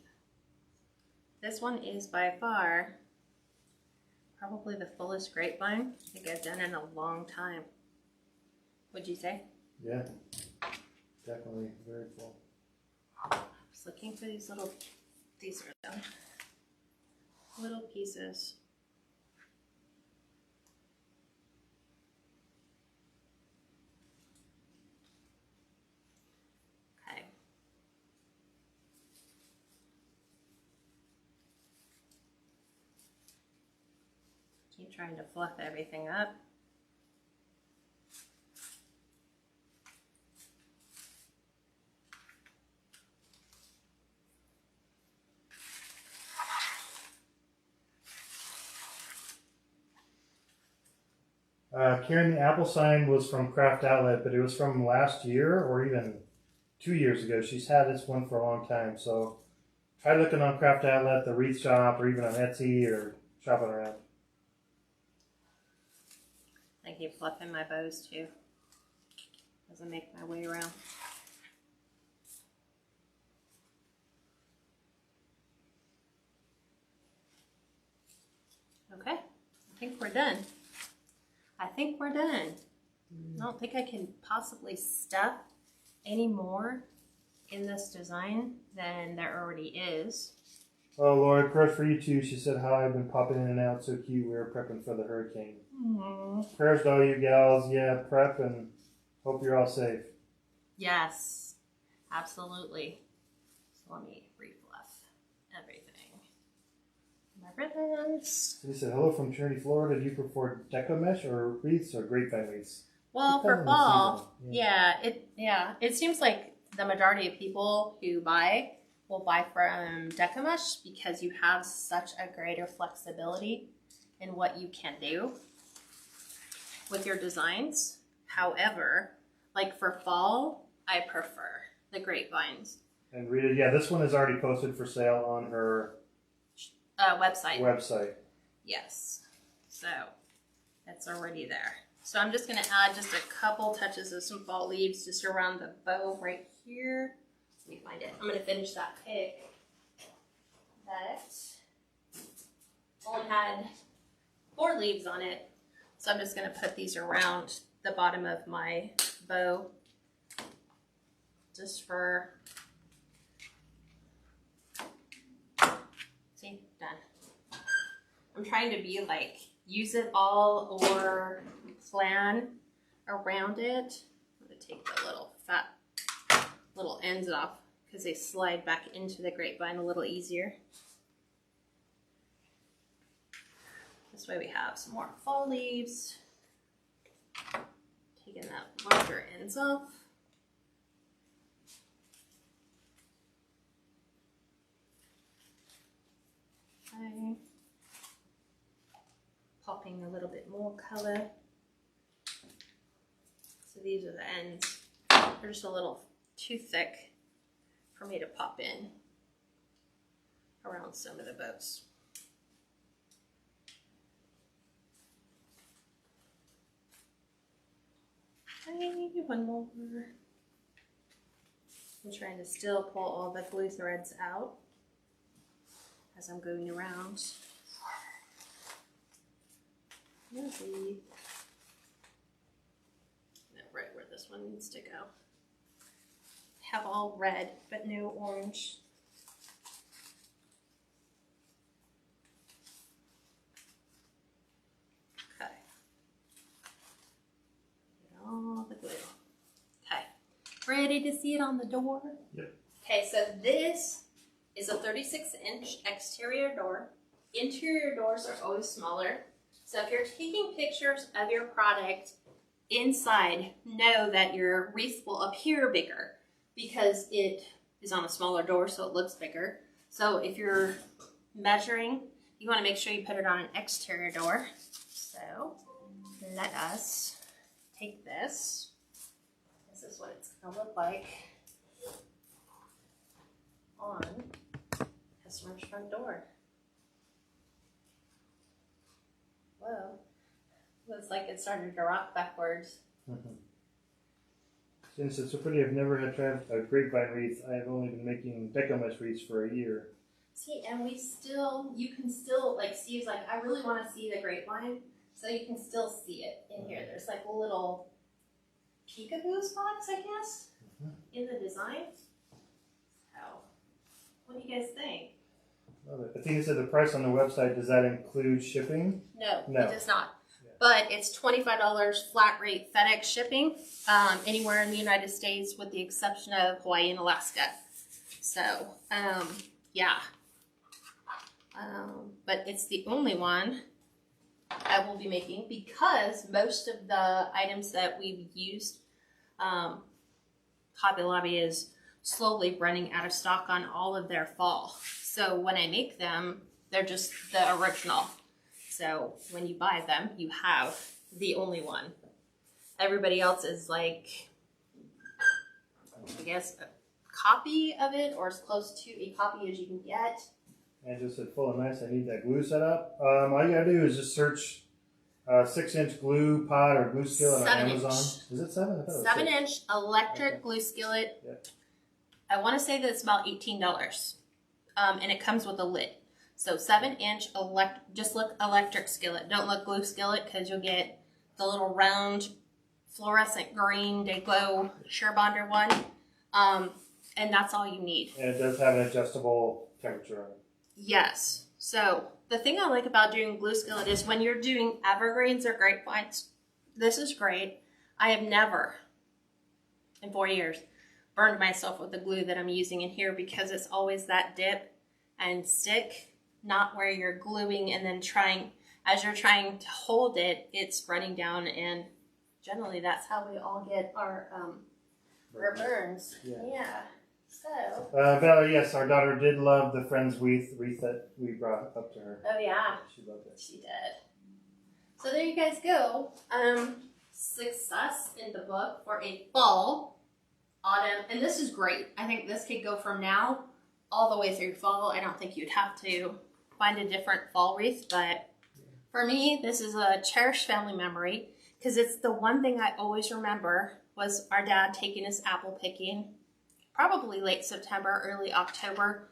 This one is by far probably the fullest grapevine I think I've done in a long time. Would you say? Yeah, definitely very full. I was looking for these little, these are them. Little pieces. Keep trying to fluff everything up. Karen, the apple sign was from Craft Outlet, but it was from last year or even 2 years ago. She's had this one for a long time, so try looking on Craft Outlet, the Wreath shop, or even on Etsy, or shopping around. I keep fluffing my bows too as I make my way around. Okay, I think we're done. I think we're done. I don't think I can possibly stuff any more in this design than there already is. Oh, Laura, prayers for you too. She said, "Hi, I've been popping in and out. So cute. We were prepping for the hurricane." Mm-hmm. Prayers to all you gals. Yeah, prep and hope you're all safe. Yes, absolutely. So let me refluff everything. My ribbons. He said, "Hello from Trinity, Florida. Do you prefer deco mesh or wreaths or grapevine wreaths?" Well, Depends for on the fall, season. it seems like the majority of people who buy will buy from deco mesh because you have such a greater flexibility in what you can do with your designs. However, like for fall, I prefer the grapevines. And Rita, yeah, this one is already posted for sale on her Website. Yes. So it's already there. So I'm just going to add just a couple touches of some fall leaves just around the bow right here. Let me find it. I'm going to finish that pick that only had 4 leaves on it. So I'm just going to put these around the bottom of my bow just for, see, done. I'm trying to be like, use it all or plan around it. I'm going to take the little fat little ends off because they slide back into the grapevine a little easier. This way we have some more fall leaves. Taking that larger ends off. Okay. Popping a little bit more color. So these are the ends. They're just a little too thick for me to pop in around some of the bows. Okay, one more. I'm trying to still pull all the blue threads out as I'm going around. Maybe right where this one needs to go. Have all red, but no orange. Okay. Get all the glue. Okay. Ready to see it on the door? Yep. Okay, so this is a 36-inch exterior door. Interior doors are always smaller. So if you're taking pictures of your product inside, know that your wreath will appear bigger because it is on a smaller door, so it looks bigger. So if you're measuring, you want to make sure you put it on an exterior door. So let us take this. This is what it's going to look like on customer's front door. Whoa, looks like it started to rock backwards. Since it's so pretty, I've never had tried a grapevine wreath. I've only been making deco mesh wreaths for a year. See, and you can still, like Steve's like, I really want to see the grapevine, so you can still see it in here. There's like little peekaboo spots, I guess, in the design. So, what do you guys think? Love it. I think it said the price on the website, does that include shipping? No, No. it does not. Yeah. But it's $25 flat rate FedEx shipping anywhere in the United States with the exception of Hawaii and Alaska. So, yeah. But it's the only one I will be making, because most of the items that we've used, Hobby Lobby is slowly running out of stock on all of their fall. So when I make them, they're just the original. So when you buy them, you have the only one. Everybody else is like, I guess, a copy of it, or as close to a copy as you can get. And just said full of nice. I need that glue set up. All you gotta do is just search 6-inch glue pot or glue skillet on Amazon. Is it 7? I thought it was 7-inch electric glue skillet. Yep. I want to say that it's about $18, and it comes with a lid. So 7-inch just look electric skillet. Don't look glue skillet, because you'll get the little round fluorescent green Decor Shear Bonder one, and that's all you need. And it does have an adjustable temperature on it. Yes. So the thing I like about doing glue skillet is when you're doing evergreens or grapevines, this is great. I have never, in 4 years, burned myself with the glue that I'm using in here, because it's always that dip and stick, not where you're gluing and then as you're trying to hold it, it's running down, and generally that's how we all get our burns. Yeah. So. Valerie, yes, our daughter did love the Friends wreath that we brought up to her. Oh yeah. She loved it. She did. So there you guys go. Success in the book for a fall, autumn, and this is great. I think this could go from now all the way through fall. I don't think you'd have to find a different fall wreath, but for me, this is a cherished family memory, because it's the one thing I always remember was our dad taking us apple picking, probably late September, early October,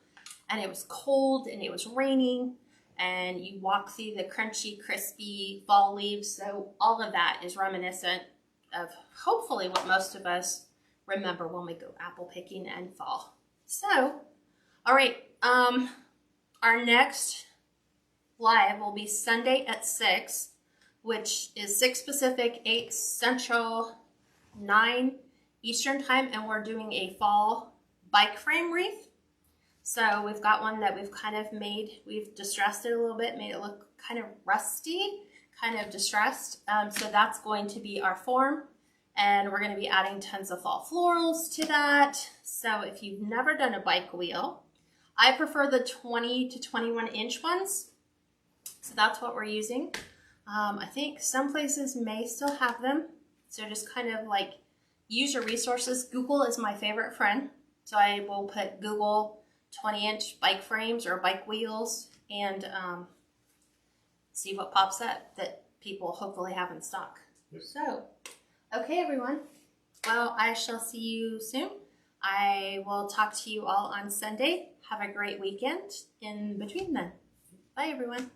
and it was cold and it was raining, and you walk through the crunchy, crispy fall leaves. So all of that is reminiscent of hopefully what most of us remember when we go apple picking and fall. So, all right, our next live will be Sunday at 6, which is 6 Pacific, 8 Central, 9 Eastern time, and we're doing a fall bike frame wreath. So we've got one that we've kind of we've distressed it a little bit, made it look kind of rusty, kind of distressed. So that's going to be our form, and we're going to be adding tons of fall florals to that. So if you've never done a bike wheel, I prefer the 20 to 21 inch ones. So that's what we're using. I think some places may still have them. So just kind of like use your resources. Google is my favorite friend. So I will put Google 20-inch bike frames or bike wheels and see what pops up that people hopefully have in stock. Yep. So, okay, everyone. Well, I shall see you soon. I will talk to you all on Sunday. Have a great weekend in between then. Bye, everyone.